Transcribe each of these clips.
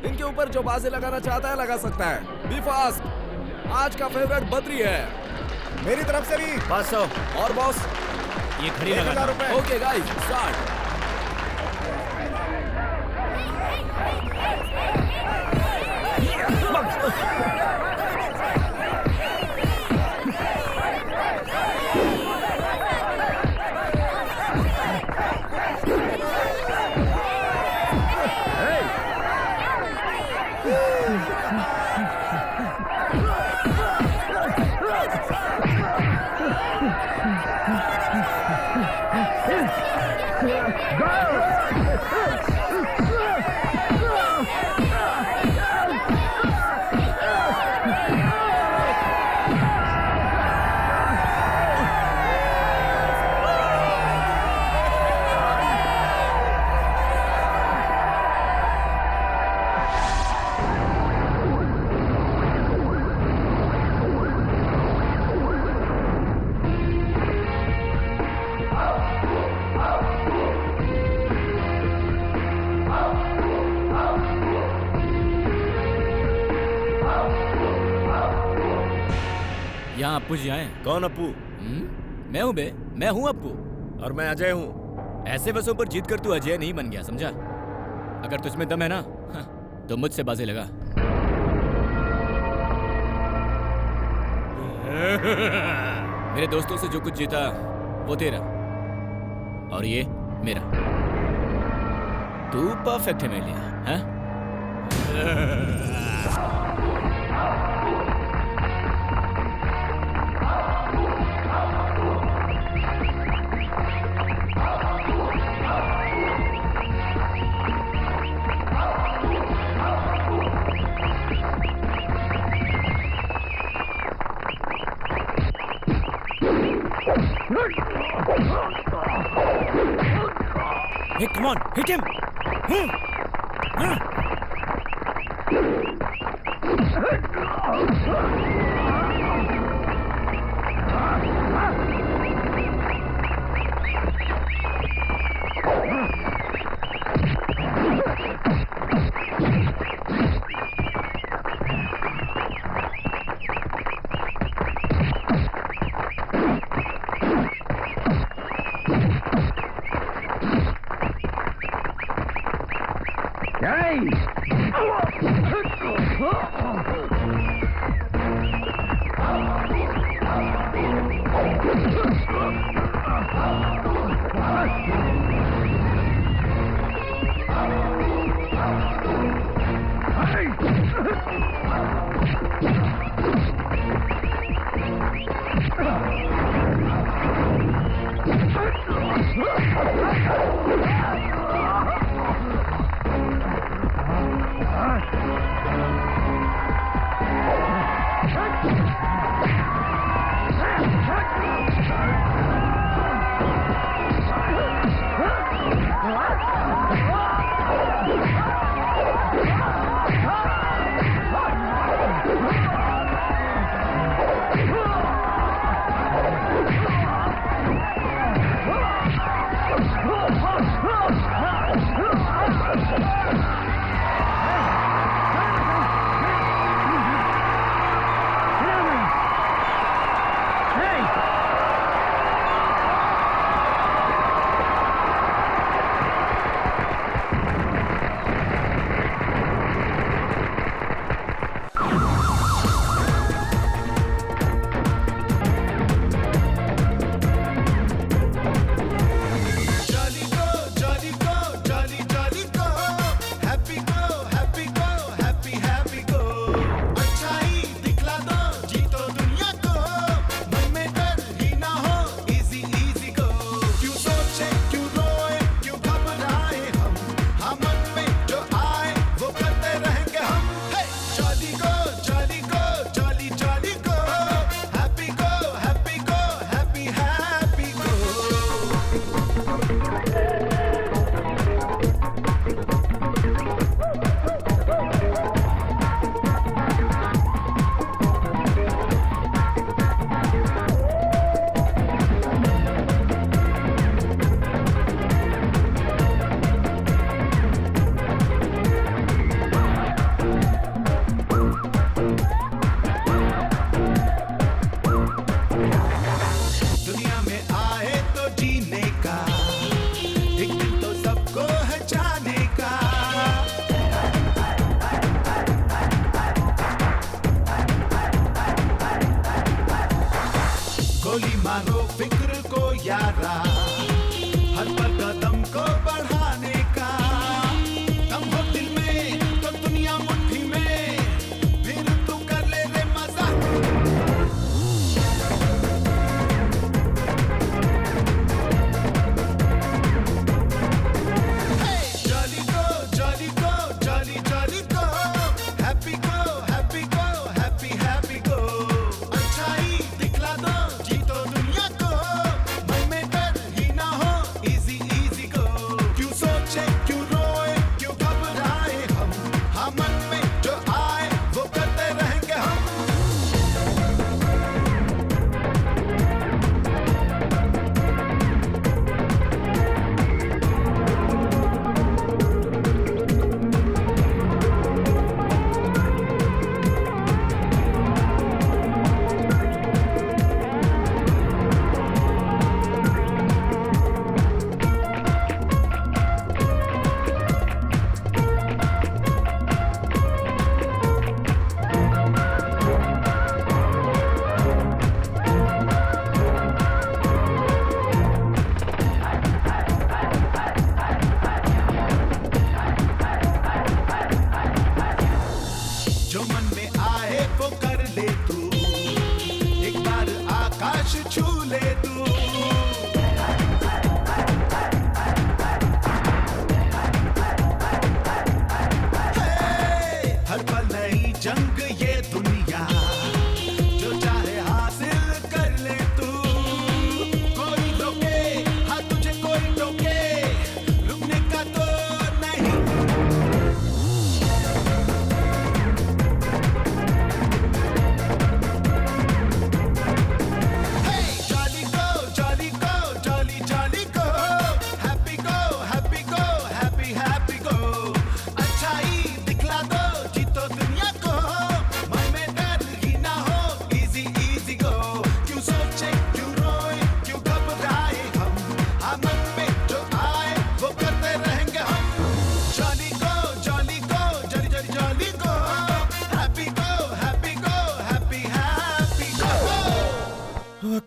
इनके ऊपर जो बाजी लगाना चाहता है लगा सकता है। Be fast. आज का फेवरेट बद्री है। मेरी तरफ से भी 500 और बॉस ये खड़ी 1000 रुपए। Okay guys start. यहाँ अप्पू जी आए। कौन अप्पू? मैं हूँ बे, मैं हूँ अप्पू। और मैं अजय हूँ। ऐसे वसों पर जीत कर तू अजय नहीं बन गया, समझा? अगर तुझमें दम है ना तो मुझसे बाजी लगा। मेरे दोस्तों से जो कुछ जीता वो तेरा और ये मेरा। तू परफेक्ट है मेरे लिए, हाँ? Hey, come on, hit him!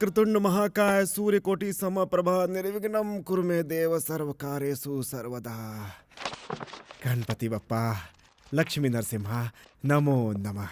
Vakratunda महाकाय सूर्यकोटि समप्रभा निर्विघ्नं कुरु मे देव सर्वकार्येषु सर्वदा। गणपति बप्पा, लक्ष्मी नरसिम्हा, नमो नमः।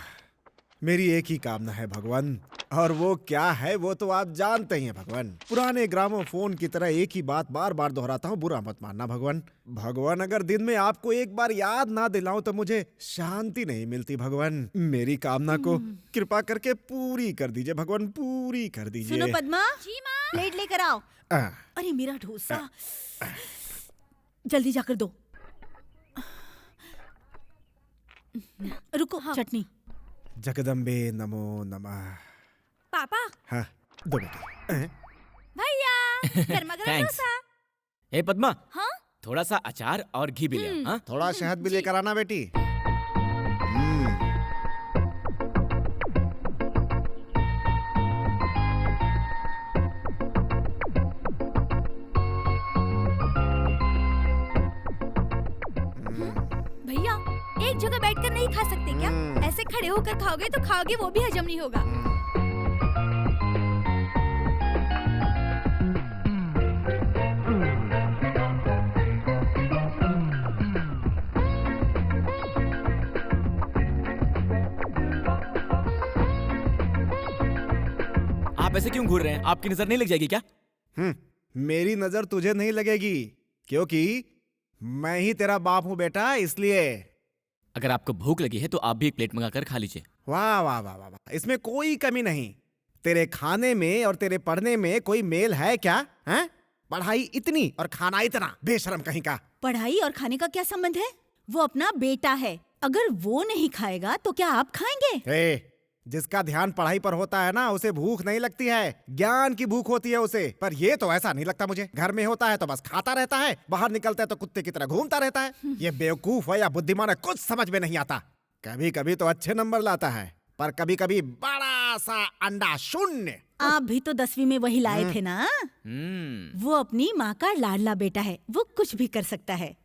मेरी एक ही कामना है भगवान, और वो क्या है वो तो आप जानते ही हैं भगवान। पुराने ग्रामोफोन की तरह एक ही बात बार बार दोहराता हूँ, बुरा मत मानना भगवान। भगवान अगर दिन में आपको एक बार याद ना दिलाऊं तो मुझे शांति नहीं मिलती भगवान। मेरी कामना को कृपा करके पूरी कर दीजिए भगवान, पूरी कर दीजिए। सुनो पद्मा, जी माँ, प्लेट लेकर आओ। अरे मेरा डोसा, जल्दी जाकर दो। रुको, हाँ। चटनी। जगदम्बे नमो नमः। पापा। हाँ, दो बेटे। भैया, गर्मा गर्म डोसा। ए पद्मा, हाँ? थोड़ा सा अचार और घी भी ले आओ, हाँ? थोड़ा शहद भी लेकर आना बेटी। भैया, एक जगह बैठकर नहीं खा सकते क्या? ऐसे खड़े होकर खाओगे तो खाओगे वो भी हजम नहीं होगा। आप ऐसे क्यों घूर रहे हैं? आपकी नजर नहीं लग जाएगी क्या? मेरी नजर तुझे नहीं लगेगी, क्योंकि मैं ही तेरा बाप हूँ बेटा, इसलिए। अगर आपको भूख लगी है तो आप भी एक प्लेट मंगाकर खा लीजिए। वाह वाह वाह वाह वाह, इसमें कोई कमी नहीं। तेरे खाने में और तेरे पढ़ने में कोई मेल है क्या? हैं? पढ़ाई इतनी और खाना इतना, बेशरम कहीं का। पढ़ाई और खाने का क्या संबंध है? वो अपना बेटा है, अगर वो नहीं खाएगा तो क्या आप खाएंगे? जिसका ध्यान पढ़ाई पर होता है ना, उसे भूख नहीं लगती है, ज्ञान की भूख होती है उसे। पर ये तो ऐसा नहीं लगता मुझे। घर में होता है तो बस खाता रहता है, बाहर निकलता है तो कुत्ते की तरह घूमता रहता है। ये बेवकूफ है या बुद्धिमान है कुछ समझ में नहीं आता। कभी कभी तो अच्छे नंबर लाता है, पर कभी कभी बड़ा सा अंडा शून्य। आप भी तो 10वीं में वही लाए थे ना? वो अपनी माँ का लाडला बेटा है, वो कुछ भी कर सकता है।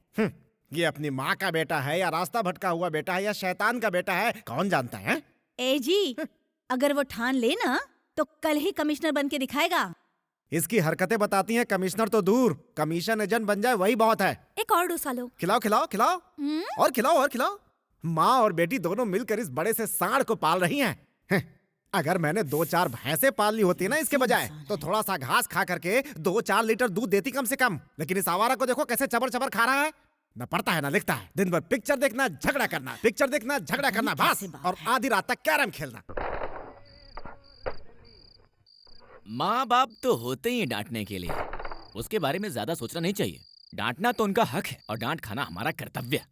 ये अपनी माँ का बेटा है या रास्ता भटका हुआ बेटा है या शैतान का बेटा है, कौन जानता है? ए जी, अगर वो ठान ले ना तो कल ही कमिश्नर बन के दिखाएगा। इसकी हरकतें बताती हैं कमिश्नर तो दूर, कमीशन एजेंट बन जाए वही बहुत है। एक और डोसा लो। खिलाओ खिलाओ खिलाओ, और खिलाओ और खिलाओ। माँ और बेटी दोनों मिलकर इस बड़े से सांड को पाल रही हैं। अगर मैंने 2-4 भैंसें पाल ली होती ना इसके बजाय, तो थोड़ा सा घास खा करके 2-4 लीटर दूध देती कम से कम। लेकिन इस आवारा को देखो कैसे चबर चबर खा रहा है। न पढ़ता है ना लिखता है, दिन भर पिक्चर देखना, झगड़ा करना, पिक्चर देखना, झगड़ा करना, बस। और आधी रात तक कैरम खेलना। माँ बाप तो होते ही डांटने के लिए, उसके बारे में ज्यादा सोचना नहीं चाहिए। डांटना तो उनका हक है और डांट खाना हमारा कर्तव्य।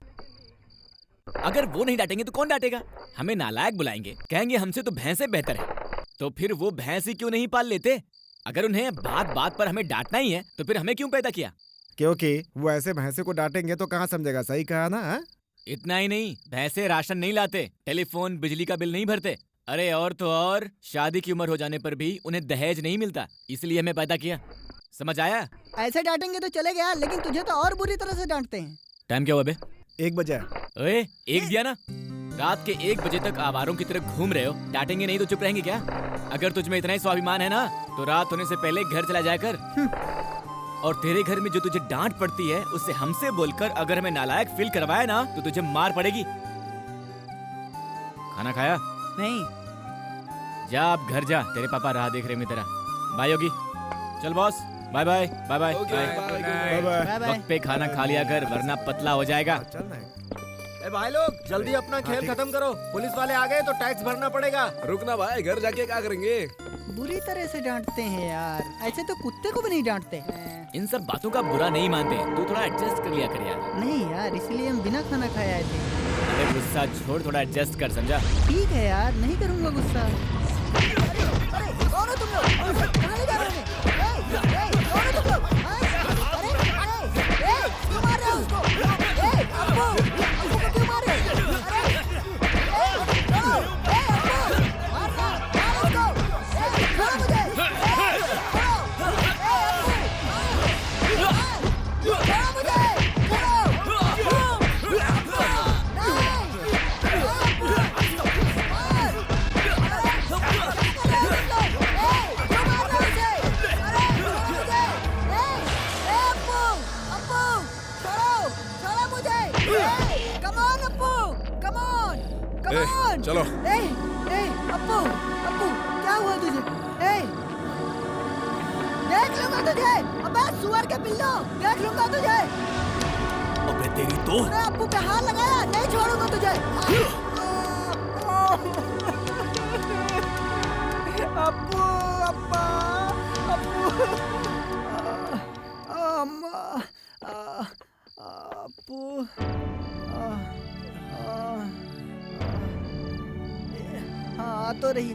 अगर वो नहीं डांटेंगे तो कौन डांटेगा? हमें नालायक बुलाएंगे, कहेंगे हमसे तो भैंसे बेहतर है। तो फिर वो भैंस ही क्यों नहीं पाल लेते? अगर उन्हें बात बात पर हमें डांटना ही है तो फिर हमें क्यों पैदा किया? क्योंकि वो ऐसे भैंसे को डांटेंगे तो कहाँ समझेगा। सही कहा ना? इतना ही नहीं, भैंसे राशन नहीं लाते, टेलीफोन बिजली का बिल नहीं भरते। अरे और तो और, शादी की उम्र हो जाने पर भी उन्हें दहेज नहीं मिलता, इसलिए हमें पैदा किया। समझ आया? ऐसे डांटेंगे तो चलेगा, लेकिन तुझे तो और बुरी तरह से डांटते हैं। टाइम क्या हुआ बे? 1 बजे। ओए, 1 दिया ना? रात के 1 बजे तक आवारों की तरह घूम रहे हो, डांटेंगे नहीं तो चुप रहेंगे क्या? अगर तुझमें इतना ही स्वाभिमान है ना, तो रात होने से पहले घर चला जाया कर। और तेरे घर में जो तुझे डांट पड़ती है, उससे हमसे बोलकर अगर हमें नालायक फील करवाया ना, तो तुझे मार पड़ेगी। खाना खाया? नहीं। जा अब घर जा, तेरे पापा राह देख रहे हैं तेरा। बाय योगी। चल boss, bye bye bye bye bye bye. वक्त पे खाना खा लिया कर, वरना पतला हो जाएगा। ए भाई लोग, जल्दी अपना खेल खत्म करो, पुलिस वाले आ गए तो टैक्स भरना पड़ेगा। रुकना भाई, घर जाके क्या करेंगे? बुरी तरह से डांटते हैं यार, ऐसे तो कुत्ते को भी नहीं डांटते। इन सब बातों का बुरा नहीं मानते, तू थोड़ा एडजस्ट कर लिया कर यार। नहीं यार, इसलिए हम बिना खाना खाए आए थे। अरे गुस्सा छोड़, थोड़ा एडजस्ट कर, समझा? ठीक है यार, नहीं करूँगा गुस्सा। अरे कौन हो तुम लोग? कहाँ ले जा रहे हो? कौन हो तुम लोग? अरे क्यों मार रहे हो उसको? अब्बू को क्यों मार रहे हो? Come on Appu, come on, come on. चलो। अप्पू, अप्पू, क्या हुआ तुझे? देख लूंगा तुझे। अबे सुअर के पिल्लो, देख लूंगा तुझे। अबे तेरी तो। तूने अप्पू पे हाथ लगाया, नहीं छोड़ूंगा तुझे। अप्पू, अप्पा, अप्पू, अम्मा, अप्पू, हाँ तो रही।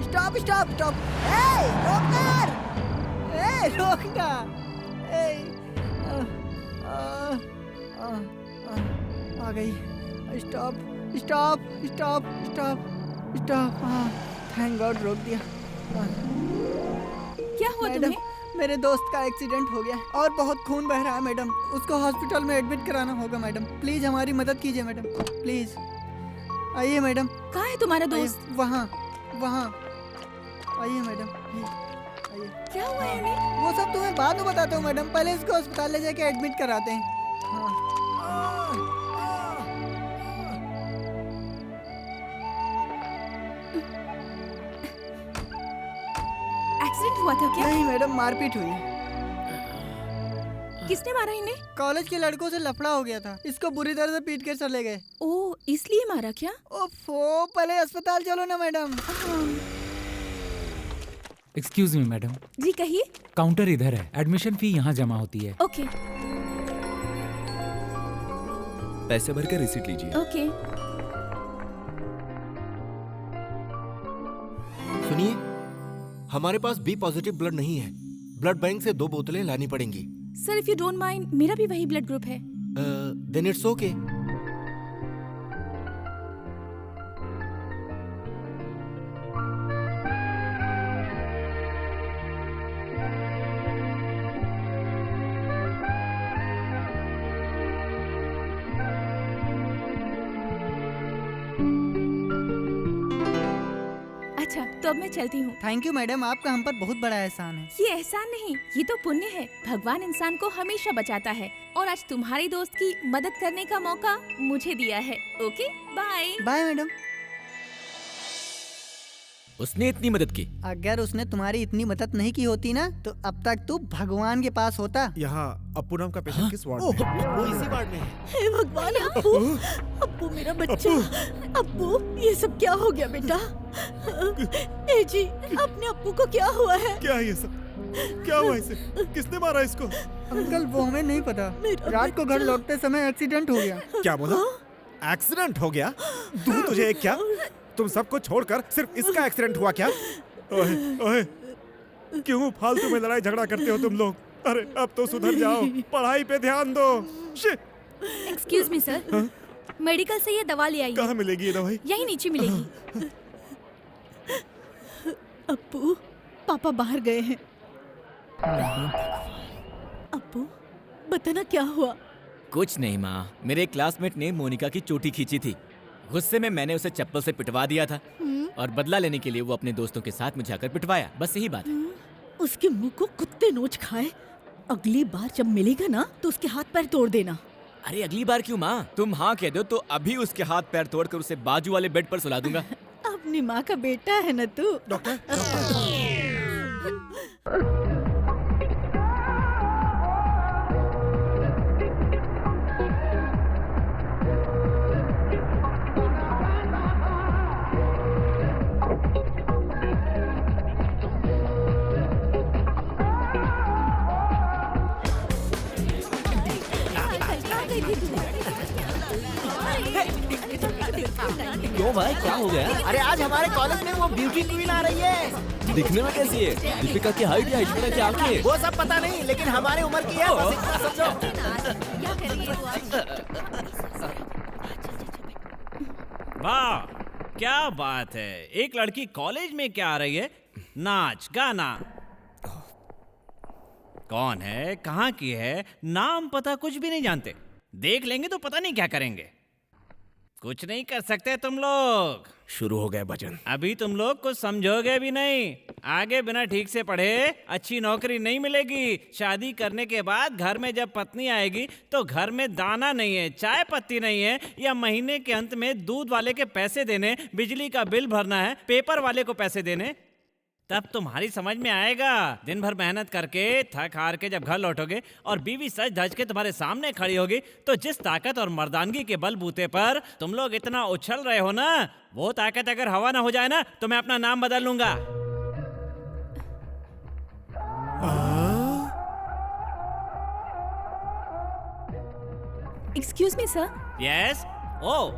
Stop stop stop. रोक कर। रोकना। आ गई। Stop stop stop stop stop. हाँ थैंक गॉड रोक दिया। क्या हुआ मैडम, तुम्हें? मेरे दोस्त का एक्सीडेंट हो गया है और बहुत खून बह रहा है मैडम। उसको हॉस्पिटल में एडमिट कराना होगा मैडम। प्लीज हमारी मदद कीजिए मैडम, प्लीज। आइए मैडम। कहाँ है तुम्हारा आइए, दोस्त? वहाँ वहाँ। आइए मैडम, आइए। क्या हुआ है उन्हें? वो सब तुम्हें बाद में बताता हूँ मैडम, पहले इसको अस्पताल ले जाके एडमिट कराते हैं। हाँ। एक्सीडेंट हुआ था क्या? नहीं मैडम, मारपीट हुई है। किसने मारा इन्हें? कॉलेज के लड़कों से लफड़ा हो गया था, इसको बुरी तरह से पीट के चले गए। ओह, इसलिए मारा क्या? ओफो, पहले अस्पताल चलो ना मैडम। एक्सक्यूज मी मैडम, जी कहिए। काउंटर इधर है, एडमिशन फी यहाँ जमा होती है। ओके पैसे भर कर रिसीट लीजिए। ओके। सुनिए, हमारे पास बी पॉजिटिव ब्लड नहीं है। ब्लड बैंक से 2 बोतलें लानी पड़ेंगी। Sir if you don't mind, मेरा भी वही ब्लड ग्रुप है। Then it's okay. अच्छा तो अब मैं चलती हूँ। थैंक यू मैडम, आपका हम पर बहुत बड़ा एहसान है। ये एहसान नहीं, ये तो पुण्य है। भगवान इंसान को हमेशा बचाता है और आज तुम्हारी दोस्त की मदद करने का मौका मुझे दिया है। Okay bye. Bye madam. उसने इतनी मदद की। अगर उसने तुम्हारी इतनी मदद नहीं की होती ना, तो अब तक तू भगवान के पास होता। यहाँ अप्पू नाम का पेशेंट किस वार्ड में है? वो इसी वार्ड में है। हे भगवान, अप्पू, अप्पू मेरा बच्चा। अप्पू, ये सब क्या हो गया बेटा? ए जी, अपने अप्पू को क्या हुआ है? क्या है ये सब? क्या हुआ इसे? किसने मारा इसको? अंकल वो हमें नहीं पता, रात को घर लौटते समय एक्सीडेंट हो गया। क्या बोला? एक्सीडेंट हो गया? तू तुझे क्या? तुम सबको छोड़कर सिर्फ इसका एक्सीडेंट हुआ क्या? ओए, ओए, क्यों फालतू में लड़ाई झगड़ा करते हो तुम लोग? अरे अब तो सुधर जाओ, पढ़ाई पे ध्यान दो। Shit! Excuse me sir, medical से ये दवा ले आइए। कहाँ मिलेगी ये दवाई? यहीं नीचे मिलेगी। अप्पू, पापा बाहर गए हैं। अप्पू, बताना क्या हुआ? कुछ नहीं माँ, मेरे क्लासमेट ने मोनिका की चोटी खींची थी। गुस्से में मैंने उसे चप्पल से पिटवा दिया था और बदला लेने के लिए वो अपने दोस्तों के साथ मुझे आकर पिटवाया। बस यही बात है। उसके मुंह को कुत्ते नोच खाए। अगली बार जब मिलेगा ना तो उसके हाथ पैर तोड़ देना। अरे अगली बार क्यों माँ? तुम हाँ कह दो तो अभी उसके हाथ पैर तोड़कर उसे बाजू वाले बेड पर सुला दूंगा। अपनी माँ का बेटा है ना तू। डॉक्टर, क्यों भाई, क्या हो गया? अरे आज हमारे कॉलेज में वो ब्यूटी क्वीन आ रही है। दिखने में कैसी है? दीपिका की हाइट या ऐश्वर्या की आंखें? वो सब पता नहीं, लेकिन हमारे उम्र की है, बस इतना समझो। वाह क्या बात है, एक लड़की कॉलेज में क्या आ रही है? नाच गाना। कौन है, कहाँ की है, नाम पता कुछ भी नहीं जानते। देख लेंगे तो पता नहीं क्या करेंगे। कुछ नहीं कर सकते तुम लोग। शुरू हो गया भजन। अभी तुम लोग कुछ समझोगे भी नहीं। आगे बिना ठीक से पढ़े अच्छी नौकरी नहीं मिलेगी। शादी करने के बाद घर में जब पत्नी आएगी तो घर में दाना नहीं है, चाय पत्ती नहीं है, या महीने के अंत में दूध वाले के पैसे देने, बिजली का बिल भरना है, पेपर वाले को पैसे देने, तब तुम्हारी समझ में आएगा। दिन भर मेहनत करके थक हार के जब घर लौटोगे और बीवी सज धज के तुम्हारे सामने खड़ी होगी तो जिस ताकत और मर्दानगी के बलबूते पर तुम लोग इतना उछल रहे हो ना, वो ताकत अगर हवा ना हो जाए ना तो मैं अपना नाम बदल लूंगा। Excuse me sir. यस। ओ,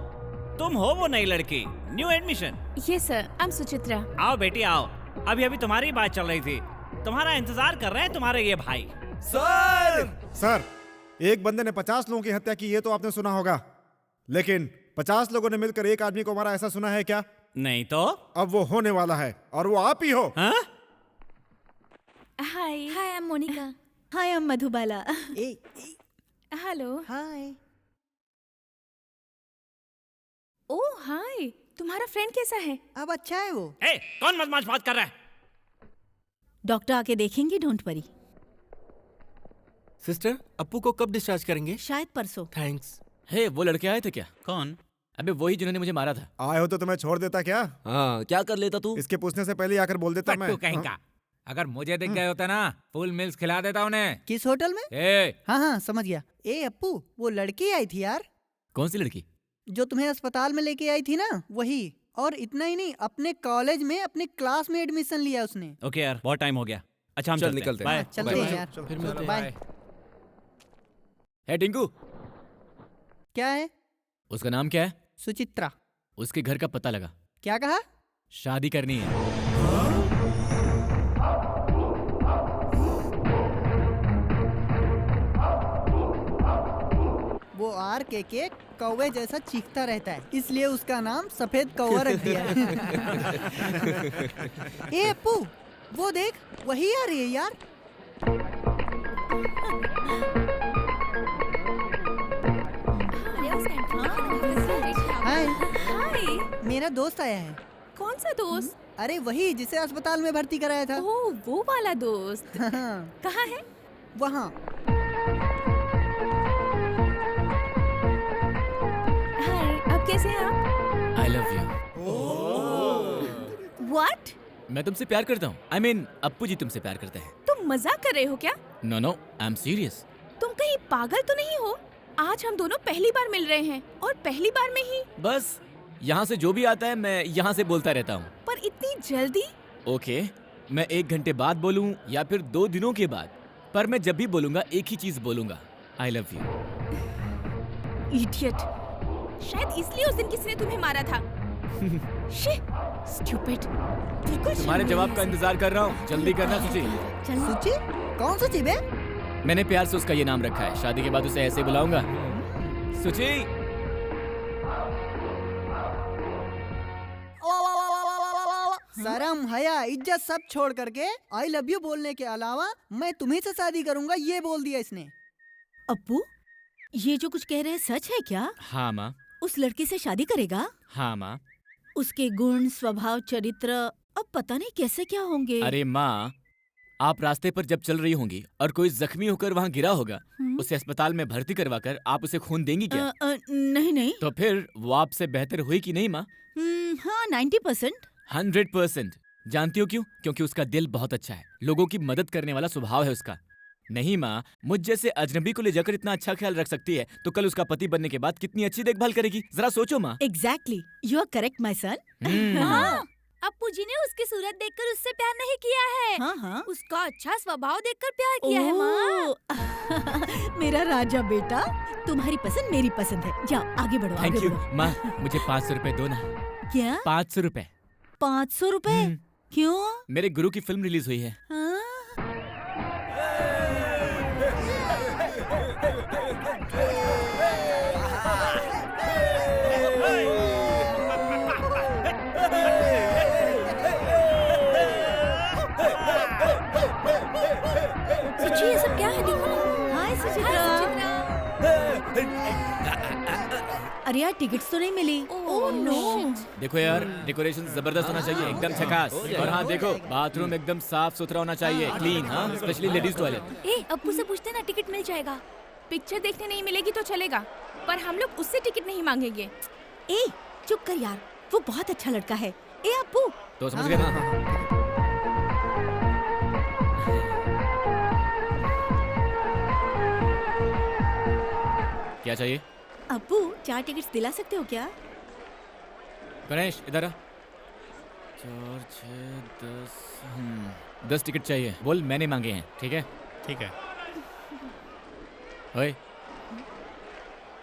तुम हो वो नई लड़की, new admission. Yes sir, I M Suchitra. आओ बेटी आओ। अभी अभी तुम्हारी बात चल रही थी। तुम्हारा इंतजार कर रहे हैं तुम्हारे ये भाई। सर, एक बंदे ने 50 लोगों की हत्या की, ये तो आपने सुना होगा, लेकिन 50 लोगों ने मिलकर एक आदमी को मारा, ऐसा सुना है क्या? नहीं तो। अब वो होने वाला है और वो आप ही हो। हाँ? Hi hi, I am Monika. Hi, I am Madhubala. Hello. Hi. Oh hi, तुम्हारा फ्रेंड कैसा है? अब अच्छा है वो। ए, कौन बदमाश बात कर रहा है? डॉक्टर आके देखेंगे, डोंट वरी। सिस्टर, अप्पू को कब डिस्चार्ज करेंगे? शायद परसों। थैंक्स। हे, वो लड़के आए थे क्या? कौन? अबे वही जिन्होंने मुझे मारा था। आए हो तो तुम्हें छोड़ देता क्या? हाँ, क्या कर लेता तू? इसके पूछने से पहले ही आकर बोल देता मैं। पट्टू कहीं का। अगर मुझे दिख गए होता ना, फुल मिल्स खिला देता उन्हें। किस होटल में? ए, हाँ हाँ, समझ गया। ए अप्पू, वो लड़की आई थी यार, कौन सी लड़की? जो तुम्हें अस्पताल में लेके आई थी ना, वही। और इतना ही नहीं, अपने कॉलेज में अपने क्लास में एडमिशन लिया उसने। ओके यार, बहुत टाइम हो गया। अच्छा हम चल, चलते निकलते हैं। हैं। बाय। चलते हैं यार। फिर मिलते हैं। बाय। है टिंकू, क्या है? उसका नाम क्या है? सुचित्रा। उसके घर का पता लगा। क्या कहा? शादी करनी है। वो आर के कौवे जैसा चीखता रहता है, इसलिए उसका नाम सफेद कौवा रख दिया है। ए अप्पू, वो देख, वही आ रही है यार। हाय, हाय, मेरा दोस्त आया है। कौन सा दोस्त? अरे वही जिसे अस्पताल में भर्ती कराया था। ओह, वो वाला दोस्त। कहाँ है? वहाँ। हाय, अब कैसे हैं आप? I love you. व्हाट? मैं तुमसे प्यार करता हूँ। I mean, अप्पू जी तुमसे प्यार करते हैं। तुम मजाक कर रहे हो क्या? No no, I am serious. तुम कहीं पागल तो नहीं हो? आज हम दोनों पहली बार मिल रहे हैं और पहली बार में ही। बस यहाँ से जो भी आता है मैं यहाँ से बोलता रहता हूँ। पर इतनी जल्दी? ओके, मैं 1 घंटे बाद बोलूँ या फिर 2 दिनों के बाद, पर मैं जब भी बोलूँगा एक ही चीज बोलूँगा, आई लव यू। इडियट। शायद इसलिए उस दिन किसी ने तुम्हें मारा था। स्टूपिड। तुम्हारे जवाब का इंतजार कर रहा हूँ, जल्दी करना सुची। सुची? कौन सुची बे? मैंने प्यार से उसका ये नाम रखा है, शादी के बाद उसे ऐसे बुलाऊंगा, सुची। शर्म, हया, इज्जत सब छोड़ करके आई लव यू बोलने के अलावा मैं तुम्ही से शादी करूंगा, ये बोल दिया इसने। अप्पू, ये जो कुछ कह रहे हैं सच है क्या? हाँ माँ। उस लड़की से शादी करेगा? हाँ माँ। उसके गुण, स्वभाव, चरित्र अब पता नहीं कैसे क्या होंगे। अरे माँ, आप रास्ते पर जब चल रही होंगी और कोई जख्मी होकर वहाँ गिरा होगा, उसे अस्पताल में भर्ती करवाकर आप उसे खून देंगी क्या? नहीं नहीं। तो फिर वो आपसे बेहतर हुई कि नहीं माँ? हाँ, 90%। 100%। जानती हो क्यों? क्योंकि उसका दिल बहुत अच्छा है, लोगों की मदद करने वाला स्वभाव है उसका। नहीं माँ, मुझ जैसे अजनबी को ले जाकर इतना अच्छा ख्याल रख सकती है, तो कल उसका पति बनने के बाद कितनी अच्छी देखभाल करेगी, जरा सोचो माँ। Exactly, you are correct my son. हाँ, अप्पू जी ने उसकी सूरत देखकर उससे प्यार नहीं किया है। हाँ हाँ, उसका अच्छा स्वभाव देखकर प्यार किया है माँ। मेरा राजा बेटा, तुम्हारी पसंद मेरी पसंद है। जाओ आगे बढ़ो। थैंक आगे यू बढ़ो। माँ, मुझे 500 रुपए दो ना। क्या? 500 रुपए। 500 रुपए? क्यों? मेरे गुरु की फिल्म रिलीज हुई है। हाँ? सुची, ये सब क्या है? देखो ना। हाय सुचित्रा। अरे यार टिकट्स तो नहीं मिली। Oh no. देखो यार, डेकोरेशन जबरदस्त होना चाहिए, एकदम झकास। और हाँ देखो, बाथरूम एकदम साफ सुथरा होना चाहिए, क्लीन। हाँ, स्पेशली लेडीज टॉयलेट। ए, अप्पू से पूछते ना टिकट मिल जाएगा। पिक्चर देखने नहीं मिलेगी तो चलेगा, पर हम लोग उससे टिकट नहीं मांगेंगे। ए चुप कर यार, वो बहुत अच्छा लड़का है। ए अप्पू। तो समझ गए ना? क्या चाहिए? अप्पू 4 टिकट्स दिला सकते हो क्या? गणेश इधर आ। 4, 6, 10। 10 टिकट चाहिए। बोल मैंने मांगे हैं, ठीक है? ठीक है। ओए,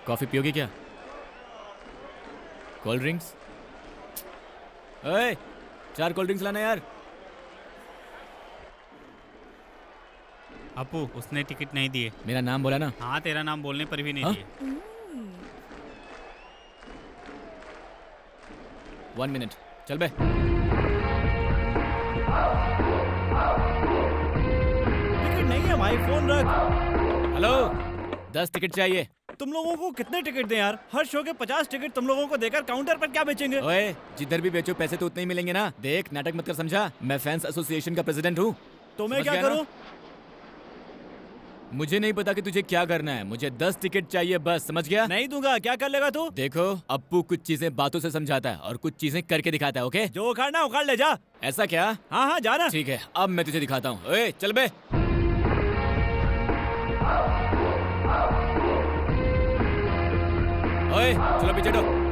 कॉफी पियोगी क्या? Cold drinks? ओए, 4 कोल्ड ड्रिंक्स लाना यार। अपू उसने टिकट नहीं दिए। मेरा नाम बोला ना? हाँ तेरा नाम बोलने पर भी नहीं हाँ? दिए। 1 मिनट, चल बे। टिकट नहीं है भाई, फोन रख। हेलो, 10 टिकट चाहिए। तुम लोगों को कितने टिकट दें यार? हर शो के 50 टिकट तुम लोगों को देकर काउंटर पर क्या बेचेंगे? ओए, जिधर भी बेचो पैसे तो उतने ही मिलेंगे ना। देख, नाटक मत कर, समझा? मैं फैंस एसोसिएशन का प्रेसिडेंट हूँ। तो मैं समझ क्या गया ना? करूँ? मुझे नहीं पता कि तुझे क्या करना है, मुझे 10 टिकट चाहिए बस, समझ गया? नहीं दूंगा, क्या कर लेगा तू? देखो, अप्पू कुछ चीजें बातों से समझाता है और कुछ चीजें करके दिखाता है, ओके? जो उखाड़ना उखाड़ ले जा। ऐसा क्या? हाँ हाँ जाना। ठीक है, अब मैं तुझे दिखाता हूँ। ओए, चल बे। ओए, चलो पीछे हटो।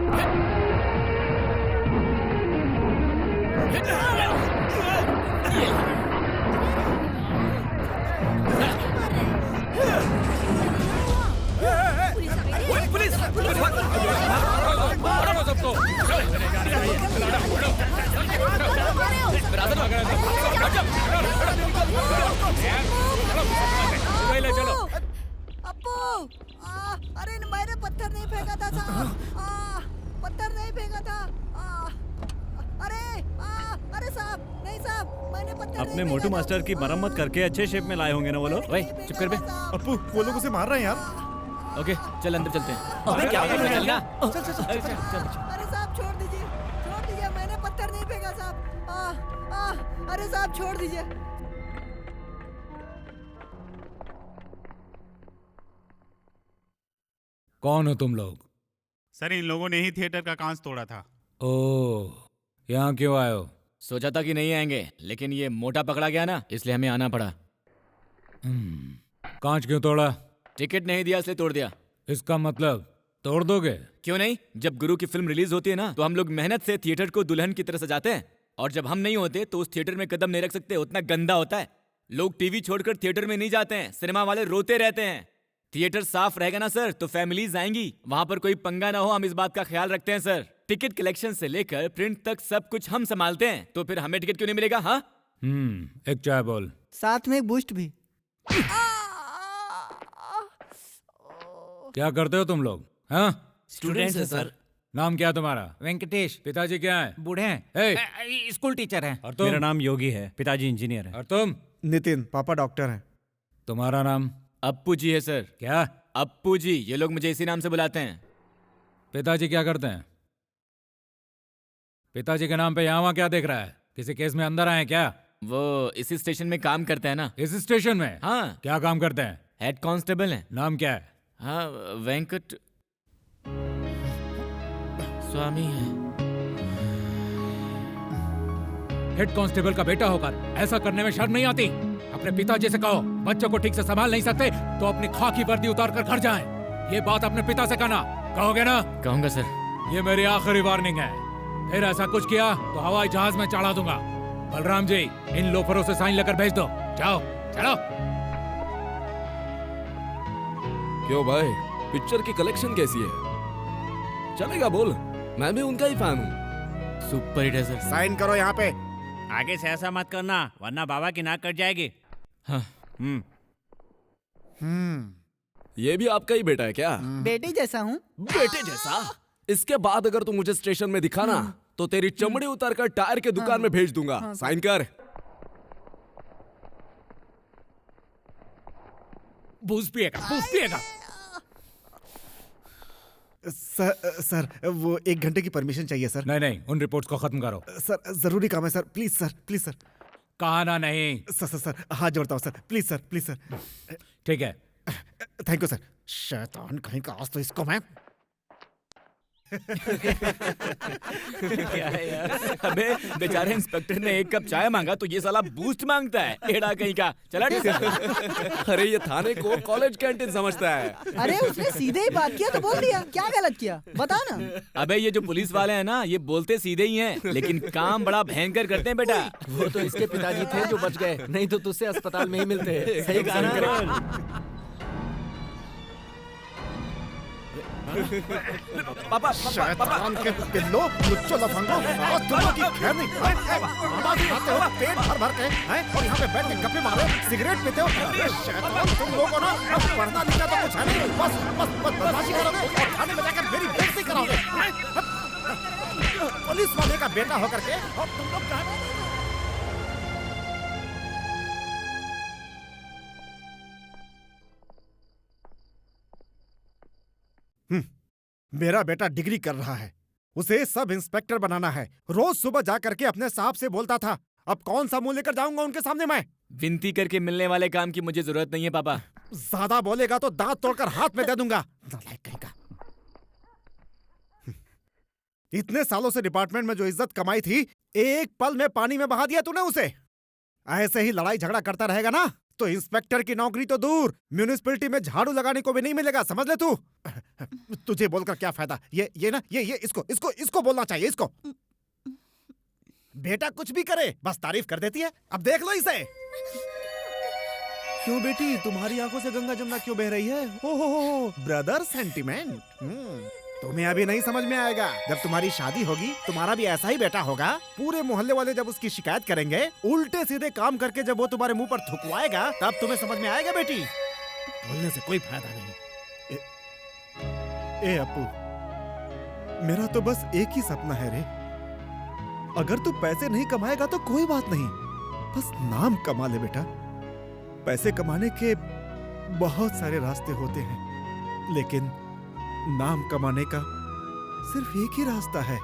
चलो। अप्पू अरे मैंने पत्थर नहीं फेंका था साहब। पत्थर नहीं फेंका था। अरे साहब नहीं साहब, मैंने पत्थर अपने नहीं मोटू फेंका था। मास्टर की मरम्मत करके अच्छे शेप में लाए होंगे ना वो लोग। ओए, चुप कर बे। अप्पू वो लोग उसे मार रहे हैं यार। ओके, चल अंदर चलते हैं। अबे क्या कर रहा है? चल ना। अरे साहब छोड़ दीजिए, मैंने पत्थर नहीं फेंका साहब। अरे साहब छोड़ दीजिए। कौन हो तुम लोग? सर इन लोगों ने ही थिएटर का कांच तोड़ा था। ओह, यहाँ क्यों आए हो? सोचा था कि नहीं आएंगे, लेकिन ये मोटा पकड़ा गया ना, इसलिए हमें आना पड़ा। कांच क्यों तोड़ा? टिकट नहीं दिया इसलिए तोड़ दिया। इसका मतलब तोड़ दोगे? क्यों नहीं? जब गुरु की फिल्म रिलीज होती है ना, तो हम लोग मेहनत से थिएटर को दुल्हन की तरह सजाते हैं, और जब हम नहीं होते तो उस थिएटर में कदम नहीं रख सकते, उतना गंदा होता है। लोग टीवी छोड़कर थिएटर में नहीं जाते हैं, सिनेमा वाले रोते रहते हैं। थिएटर साफ रहेगा ना सर, तो फैमिलीज आएंगी, वहां पर कोई पंगा ना हो, हम इस बात का ख्याल रखते हैं सर। टिकट कलेक्शन से लेकर प्रिंट तक सब कुछ हम संभालते हैं, तो फिर हमें टिकट क्यों नहीं मिलेगा? हाँ, एक चाय बोल। साथ में एक बूस्ट भी। क्या करते हो तुम लोग? हाँ, स्टूडेंट्स है सर। नाम क्या तुम्हारा? वेंकटेश। पिताजी क्या है? बूढ़े हैं। ए, स्कूल टीचर हैं। और तुम? मेरा नाम योगी है, पिताजी इंजीनियर है। और तुम? नितिन, पापा डॉक्टर हैं। तुम्हारा नाम? अप्पू जी है सर। क्या? अप्पू जी, ये लोग मुझे इसी नाम से बुलाते हैं। पिताजी क्या करते हैं? पिताजी के नाम पे यहाँ वहाँ क्या देख रहा है? किसी केस में अंदर आए क्या? वो इसी स्टेशन में काम करते हैं ना। इस स्टेशन में? हाँ, क्या काम करते हैं? हेड कांस्टेबल हैं। नाम क्या है? हाँ, वेंकट स्वामी है। हेड कांस्टेबल का बेटा होकर ऐसा करने में शर्म नहीं आती? अपने पिताजी से कहो, बच्चों को ठीक से संभाल नहीं सकते तो अपनी खाकी वर्दी उतार कर घर जाएं। ये बात अपने पिता से कहना। कहोगे ना? कहूंगा सर। ये मेरी आखिरी वार्निंग है, फिर ऐसा कुछ किया तो हवाई जहाज में चढ़ा दूंगा। बलराम जी, इन लोफरों से साइन लेकर भेज दो। जाओ, चलो। क्यों भाई, पिक्चर की कलेक्शन कैसी है? चलेगा बोल, मैं भी उनका ही फैन हूँ। सुपर हिट है सर। साइन करो यहाँ पे। आगे से ऐसा मत करना, वरना बाबा की नाक कट जाएगी। हाँ। ये भी आपका ही बेटा है क्या? बेटे जैसा हूँ। बेटे जैसा? इसके बाद अगर तू मुझे स्टेशन में दिखा ना, तो तेरी चमड़ी उतार कर टायर के दुकान में भेज दूंगा। साइन कर। बूझ पिएगा, बूझ पिएगा। सर वो 1 घंटे की परमिशन चाहिए सर। नहीं नहीं, उन रिपोर्ट्स को खत्म करो। सर जरूरी काम है sir, please sir, please sir. कहा ना नहीं। सर हाथ जोड़ता हूँ sir, please sir, please sir. ठीक है। Thank you sir. शैतान कहीं का, आज तो इसको मैं। क्या है यार? अबे बेचारे इंस्पेक्टर ने 1 कप चाय मांगा तो ये साला बूस्ट मांगता है, एड़ा कहीं का। चला अरे ये थाने को कॉलेज कैंटीन समझता है। अरे उसने सीधे ही बात किया तो बोल दिया, क्या गलत किया बता ना। अबे ये जो पुलिस वाले हैं ना, ये बोलते सीधे ही हैं, लेकिन काम बड़ा भयंकर करते हैं बेटा। वो तो इसके पिताजी थे जो बच गए, नहीं तो तुझसे अस्पताल में ही मिलते। सही कहा ना? पापा शैतान के पिल्लो, लुच्चो लफंगो, आज तुम लोग की खैर नहीं। नमाज खाते हो पेट भर भर के, हैं? और यहाँ पे बैठ के गप्पे मारो, सिगरेट पीते हो। अरे शैतान, तुम लोगों ना अब पढ़ना लिखा तो कुछ है नहीं, बस बदमाशी करोगे और थाने में जाकर मेरी बेइज्जती कराओगे। पुलिस वाले का बेटा होकर के और तुम लोग कहाँ? मेरा बेटा डिग्री कर रहा है, उसे सब इंस्पेक्टर बनाना है। रोज सुबह जाकर के अपने साहब से बोलता था, अब कौन सा मुंह लेकर जाऊंगा उनके सामने मैं? विनती करके मिलने वाले काम की मुझे जरूरत नहीं है पापा। ज्यादा बोलेगा तो दांत तोड़कर हाथ में दे दूंगा। नालायक कहीं का। इतने सालों से डिपार्टमेंट में जो इज्जत कमाई थी, एक पल में पानी में बहा दिया तूने उसे। ऐसे ही लड़ाई झगड़ा करता रहेगा ना तो इंस्पेक्टर की नौकरी तो दूर, म्यूनिसिपैलिटी में झाड़ू लगाने को भी नहीं मिलेगा, समझ ले तू। तुझे बोलकर क्या फायदा? ये ना ये इसको बोलना चाहिए, इसको। बेटा कुछ भी करे बस तारीफ कर देती है। अब देख लो इसे। क्यों बेटी, तुम्हारी आंखों से गंगा जमुना क्यों बह रही है? हो ब्रदर सेंटिमेंट। तुम्हें अभी नहीं समझ में आएगा, जब तुम्हारी शादी होगी तुम्हारा भी ऐसा ही बेटा होगा। पूरे मोहल्ले वाले जब उसकी शिकायत करेंगे, उल्टे सीधे काम करके जब वो तुम्हारे मुंह पर थुकवाएगा, तब तुम्हें समझ में आएगा बेटी। बोलने से कोई फायदा नहीं। ए अपू, मेरा तो बस एक ही सपना है रे। अगर तू पैसे नहीं कमाएगा तो कोई बात नहीं, बस नाम कमा ले बेटा। पैसे कमाने के बहुत सारे रास्ते होते हैं, लेकिन नाम कमाने का सिर्फ एक ही रास्ता है,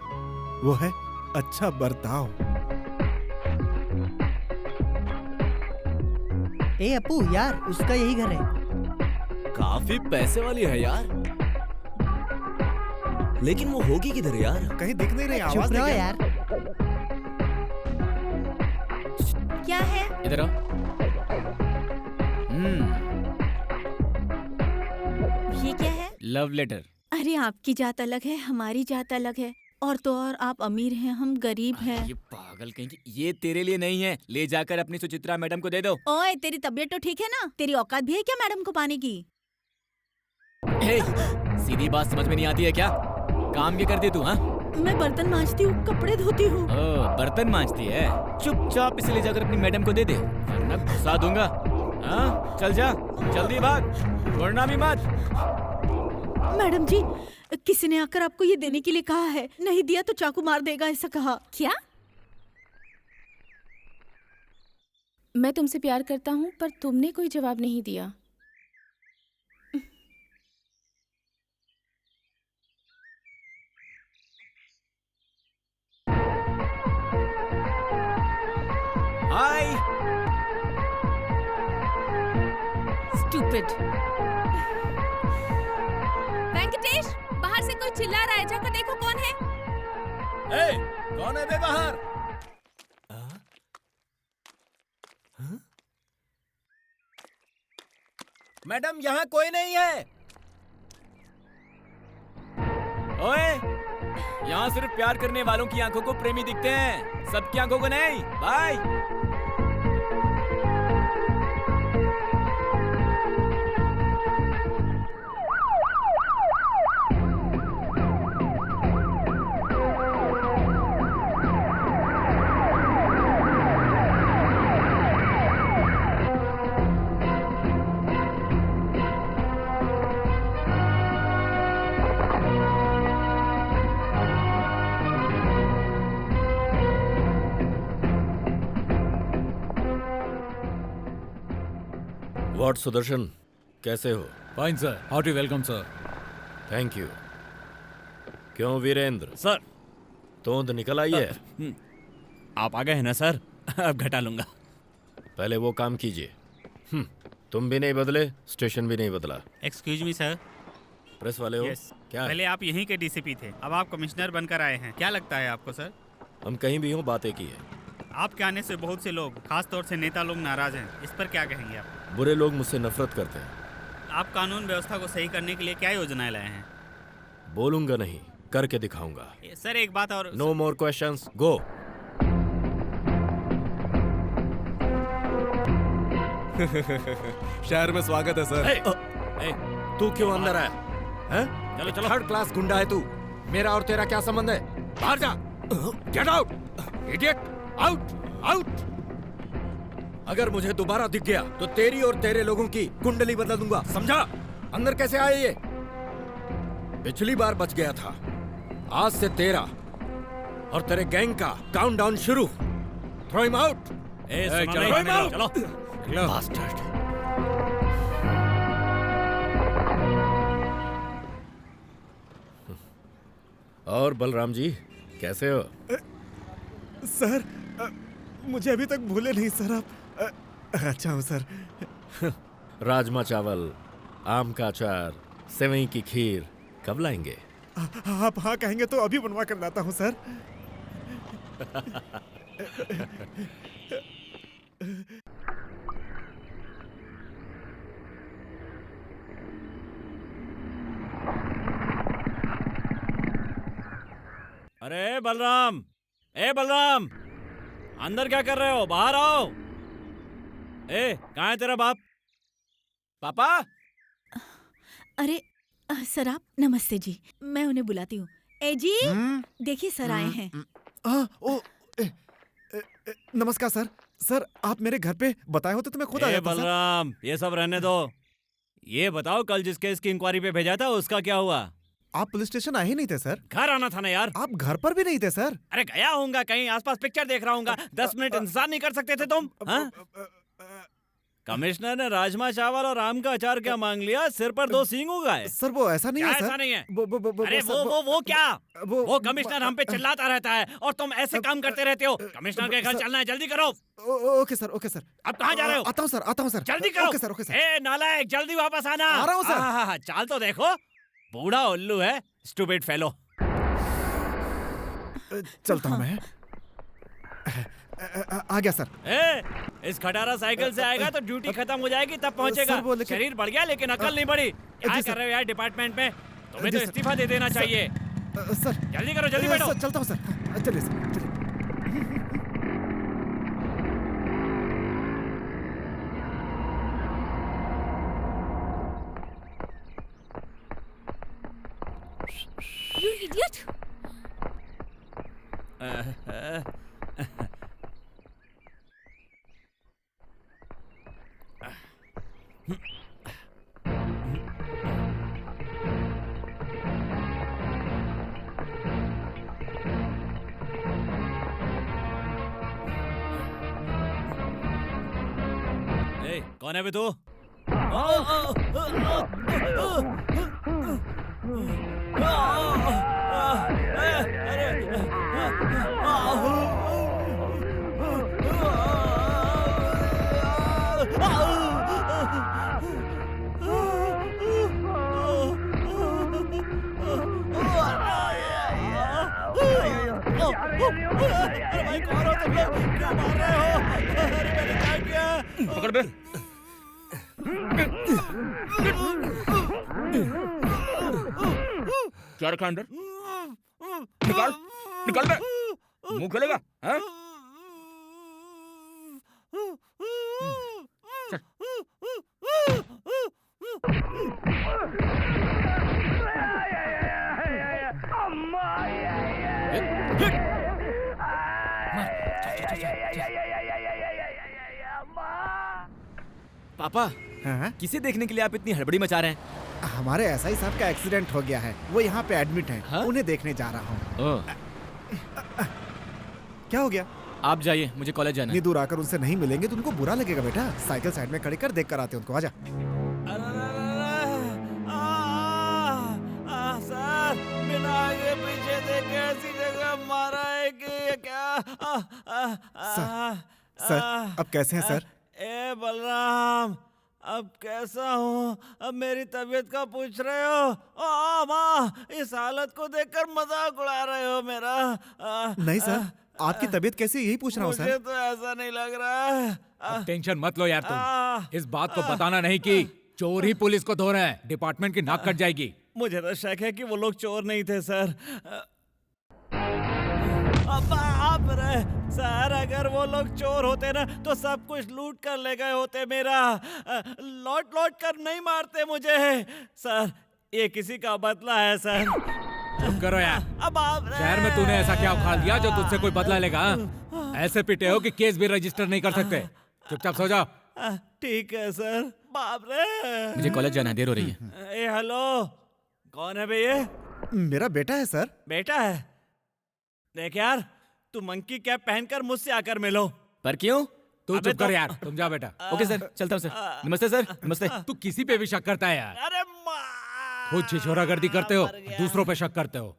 वो है अच्छा बर्ताव। ए अपू यार, उसका यही घर है। काफी पैसे वाली है यार, लेकिन वो होगी किधर यार? कहीं दिख नहीं रही, आवाज चुप रहो यार। क्या है? इधर आओ। ये क्या है? Love letter. अरे आपकी जात अलग है, हमारी जात अलग है। और तो और आप अमीर हैं, हम गरीब हैं। ये पागल कहीं की, ये तेरे लिए नहीं है, ले जाकर अपनी सुचित्रा मैडम को दे दो। ओए, तेरी तबीयत तो ठीक है ना? तेरी औकात भी है क्या मैडम को पाने की? सीधी बात समझ में नहीं आती है क्या? काम क्या करती तू? हाँ, मैं बर्तन मांजती हूँ, कपड़े धोती हूँ। बर्तन मांजती है? चुपचाप इसे ले जाकर अपनी मैडम को दे दे, वरना घुसा दूंगा। हाँ, चल जा, जल्दी भाग, वरना भी मत। मैडम जी, किसी ने आकर आपको ये देने के लिए कहा है, नहीं दिया तो चाकू मार देगा, ऐसा कहा। क्या? मैं तुमसे प्यार करता हूँ पर तुमने कोई जवाब नहीं दिया। हाय। स्टूपिड। वेंकटेश, बाहर से कोई चिल्ला रहा है, जाकर देखो कौन है। कौन है बे बाहर? मैडम यहाँ कोई नहीं है। ओए, यहाँ सिर्फ प्यार करने वालों की आंखों को प्रेमी दिखते हैं, सबकी आंखों को नहीं। बाय। व्हाट सुदर्शन, कैसे हो? Fine sir, hearty welcome sir. Thank you. क्यों वीरेंद्र, सर तोंद निकल आई है? आप आ गए हैं ना सर, अब घटा लूंगा। पहले वो काम कीजिए। तुम भी नहीं बदले, स्टेशन भी नहीं बदला। Excuse me sir. प्रेस वाले हो? यस। क्या है? पहले आप यहीं के डीसीपी थे, अब आप कमिश्नर बनकर आए हैं। क्या लगता है आपको सर? हम कहीं भी हों, बातें की है। आपके आने से बहुत से लोग, खास तौर से नेता लोग नाराज हैं। इस पर क्या कहेंगे आप? बुरे लोग मुझसे नफरत करते हैं। आप कानून व्यवस्था को सही करने के लिए क्या योजनाएं लाए हैं? बोलूंगा नहीं, करके दिखाऊंगा। सर एक बात और। नो मोर क्वेश्चंस, गो। शहर में स्वागत है सर। तू क्यों अंदर आया? हैं? चलो चलो। थर्ड क्लास गुंडा है तू। मेरा और तेरा क्या संबंध है? बाहर जा। Get out, idiot. Out, out. अगर मुझे दोबारा दिख गया तो तेरी और तेरे लोगों की कुंडली बदल दूंगा, समझा? अंदर कैसे आए ये? पिछली बार बच गया था, आज से तेरा और तेरे गैंग का काउंटडाउन शुरू। Throw him out. चलो Bastard. और बलराम जी कैसे हो? सर मुझे अभी तक भूले नहीं सर आप। अच्छा हूँ सर। राजमा चावल, आम का अचार, सेवई की खीर कब लाएंगे? आप हाँ कहेंगे तो अभी बनवा कर लाता हूँ सर। अरे बलराम, ए बलराम, अंदर क्या कर रहे हो? बाहर आओ। ए, कहाँ है तेरा बाप? पापा? अरे सर आप नमस्ते जी, मैं उन्हें बुलाती हूँ। ए जी, देखिए सर आए हैं। नमस्कार सर। सर आप मेरे घर पे बताए होते तो मैं खुद आ जाता सर। बलराम, ये सब रहने दो। ये बताओ कल जिस केस की इंक्वायरी पे भेजा था उसका क्या हुआ? आप पुलिस स्टेशन आए ही नहीं थे सर। घर आना था ना यार। आप घर पर भी नहीं थे सर। अरे गया होऊंगा कहीं, आसपास पिक्चर देख रहा हूँगा। 10 मिनट इंतजार नहीं कर सकते थे तुम? हाँ? कमिश्नर ने राजमा चावल और आम का अचार क्या मांग लिया? सिर पर 2 सींग उगा है। सर वो ऐसा नहीं है सर। ऐसा नहीं है। अरे सर, वो क्या? वो कमिश्नर हम पे चिल्लाता रहता है और तुम ऐसे काम करते रहते हो। कमिश्नर के घर चलना है, जल्दी करो। Okay sir, okay sir. अब कहाँ जा रहे हो? आता हूँ सर। जल्दी करो। Okay sir, okay sir. ए नालायक, जल्दी वापस आना। आ रहा हूँ सर। हाँ, चाल तो देखो, बूढ़ा उल्लू है, स्टूपिड फेलो। चलता हूँ मैं। आ गया सर। इस खटारा साइकिल से आएगा तो ड्यूटी खत्म हो जाएगी तब पहुंचेगा। सर, वो लेकिन- शरीर बढ़ गया लेकिन अकल नहीं बढ़ी। क्या जी कर सर। रहे हो यार डिपार्टमेंट में? तुम्हें जी तो सर। इस्तीफा दे देना चाहिए। सर जल्दी करो, जल्दी बैठो। सर, चलता हूँ सर। चलिए सर, चलिए। You idiot! कौन है बे तू? पकड़ बे। क्या रखा अंदर? निकाल, निकाल बे। मुंह खोलेगा? हाँ? पापा, हाँ? किसे देखने के लिए आप इतनी हड़बड़ी मचा रहे हैं? हमारे एसआई साहब का एक्सीडेंट हो गया है, वो यहाँ पे एडमिट हैं। हाँ? उन्हें देखने जा रहा हूँ। क्या हो गया? आप जाइए, मुझे कॉलेज जाना है। इतनी दूर आकर उनसे नहीं मिलेंगे तो उनको बुरा लगेगा बेटा। साइकिल साइड में खड़ी कर देख कर आते उनको। आजा। सर, बिना आगे पीछे सर अब कैसे हैं सर? ए बलराम, अब कैसा हूँ? अब मेरी तबीयत का पूछ रहे हो? ओ माँ, इस हालत को देखकर मजाक उड़ा रहे हो मेरा? नहीं सर, आपकी तबीयत कैसी यही पूछ रहा हूँ मुझे सर। तो ऐसा नहीं लग रहा है। अब टेंशन मत लो यार तुम। इस बात को बताना नहीं कि चोर ही पुलिस को धो रहे हैं। डिपार्टमेंट की नाक कट जाएगी। मुझे तो शक है कि वो लोग चोर नहीं थे सर। बाप रे सर, अगर वो लोग चोर होते ना तो सब कुछ लूट कर ले गए होते मेरा। लौट लौट कर नहीं मारते मुझे सर, ये किसी का बदला है सर। चुप करो यार। अब आप शहर में तूने ऐसा क्या उखाड़ दिया जो तुझसे कोई बदला लेगा? ऐसे पिटे हो कि केस भी रजिस्टर नहीं कर सकते। चुपचाप सो जाओ। ठीक है सर। बाप रे, मुझे कॉलेज जाना है, देर हो रही है। ए हेलो, कौन है भैया? मेरा बेटा है सर। बेटा है? देख यार, तू मंकी कैप पहनकर मुझसे आकर मिलो। पर क्यों? तू चुप कर यार, तुम जा बेटा। ओके सर, चलता हूँ सर। नमस्ते सर। नमस्ते। तू किसी पे भी शक करता है यार। अरे खुद छिछोरागर्दी करते हो, दूसरों पे शक करते हो।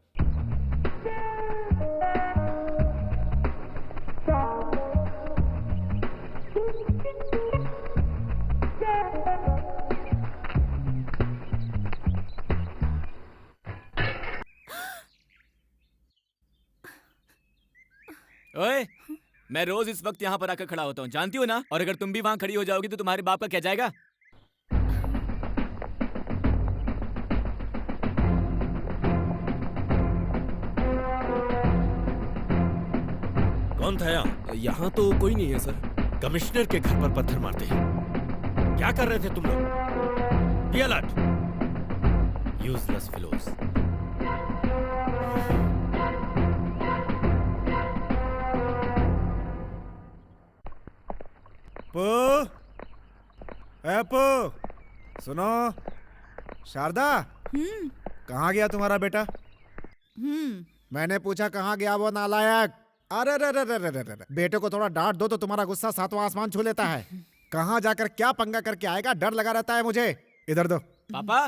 ओए, मैं रोज इस वक्त यहाँ पर आकर खड़ा होता हूँ, जानती हो ना? और अगर तुम भी वहाँ खड़ी हो जाओगी तो तुम्हारे बाप का क्या जाएगा? कौन था यहाँ? यहाँ तो कोई नहीं है सर। कमिश्नर के घर पर पत्थर मारते हैं। क्या कर रहे थे तुम लोग? Be alert, useless fellows. पो, सुनो शारदा, कहाँ गया तुम्हारा बेटा? मैंने पूछा कहाँ गया वो नालायक? अरे रे रे रे रे रे रे, बेटे को थोड़ा डांट दो तो तुम्हारा गुस्सा सातवां आसमान छू लेता है। कहाँ जाकर क्या पंगा करके आएगा, डर लगा रहता है मुझे। इधर दो। पापा।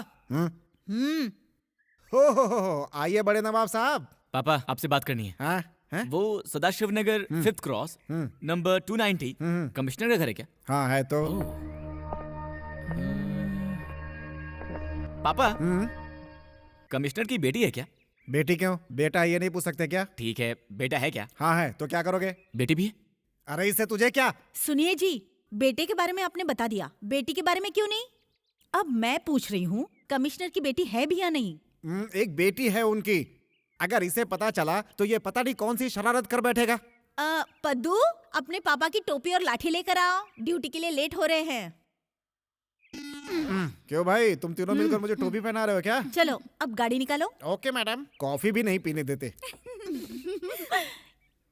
हो, आइए बड़े नवाब साहब। पापा, आपसे बात करनी है। हाँ? हैं? वो सदाशिव नगर 5th क्रॉस नंबर 290 कमिश्नर का घर है क्या? हाँ है तो। पापा, कमिश्नर की बेटी है क्या? बेटी क्यों? बेटा ये नहीं पूछ सकते क्या? ठीक है, बेटा है क्या? हाँ है, तो क्या करोगे? बेटी भी है? अरे इससे तुझे क्या? सुनिए जी, बेटे के बारे में आपने बता दिया, बेटी के बारे में क्यों नहीं? अब मैं पूछ रही हूँ, कमिश्नर की बेटी है भी या नहीं? एक बेटी है उनकी। अगर इसे पता चला तो ये पता नहीं कौन सी शरारत कर बैठेगा। पद्दू, अपने पापा की टोपी और लाठी लेकर आओ, ड्यूटी के लिए लेट हो रहे हैं। क्यों भाई, तुम तीनों मिलकर मुझे टोपी पहना रहे हो क्या? चलो अब गाड़ी निकालो। Okay madam. कॉफी भी नहीं पीने देते।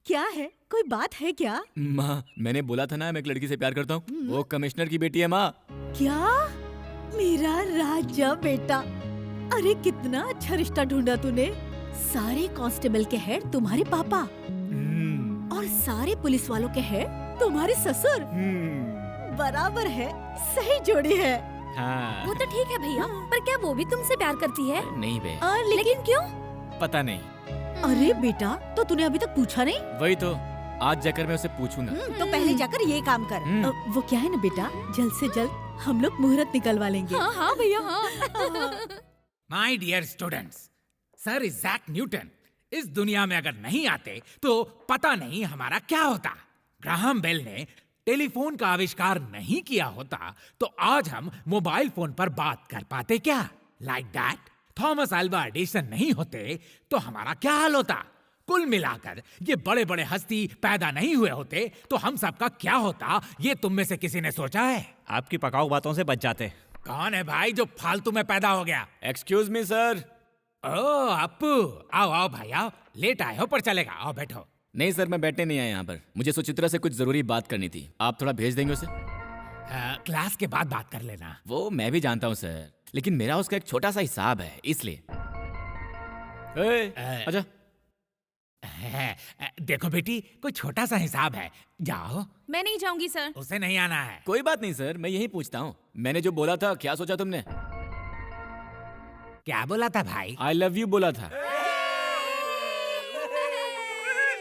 क्या है, कोई बात है क्या? माँ, मैंने बोला था ना मैं एक लड़की से प्यार करता हूँ। वो कमिश्नर की बेटी है माँ। क्या? मेरा राजा बेटा, अरे कितना अच्छा रिश्ता ढूंढा तूने। सारे कांस्टेबल के हेड तुम्हारे पापा और सारे पुलिस वालों के हेड तुम्हारे ससुर। बराबर है, सही जोड़ी है। हाँ। वो तो ठीक है भैया, पर क्या वो भी तुमसे प्यार करती है? नहीं बे। लेकिन क्यों? पता नहीं। अरे बेटा, तो तूने अभी तक पूछा नहीं? वही तो, आज जाकर मैं उसे पूछूंगा। तो पहले जाकर ये काम कर। वो क्या है ना बेटा, जल्द से जल्द हम लोग मुहूर्त निकलवा लेंगे। हाँ हाँ भैया हाँ। My dear students, sir Isaac Newton इस दुनिया में अगर नहीं आते तो पता नहीं हमारा क्या होता। ग्राहम बेल ने टेलीफोन का आविष्कार नहीं किया होता तो आज हम मोबाइल फोन पर बात कर पाते क्या? Like that. Thomas Alva Edison नहीं होते तो हमारा क्या हाल होता? कुल मिलाकर ये बड़े बड़े हस्ती पैदा नहीं हुए होते तो हम सबका क्या होता, ये तुम में से किसी ने सोचा है? आपकी पकाऊ बातों से बच जाते। कौन है भाई जो फालतू में पैदा हो गया? Excuse me sir. Oh Appu, आओ आओ भाई आओ, लेट आए हो पर चलेगा, आओ बैठो। नहीं सर, मैं बैठने नहीं आया यहाँ पर, मुझे सुचित्रा से कुछ जरूरी बात करनी थी। आप थोड़ा भेज देंगे उसे? क्लास के बाद बात कर लेना। वो मैं भी जानता हूँ सर, लेकिन मेरा उसका एक छोटा सा हिसाब है इसलिए। अच्छा। देखो बेटी, कोई छोटा सा हिसाब है, जाओ। मैं नहीं जाऊंगी सर। उसे नहीं आना है। कोई बात नहीं सर, मैं यही पूछता हूँ। मैंने जो बोला था, क्या सोचा तुमने? क्या बोला था भाई? आई लव यू बोला था।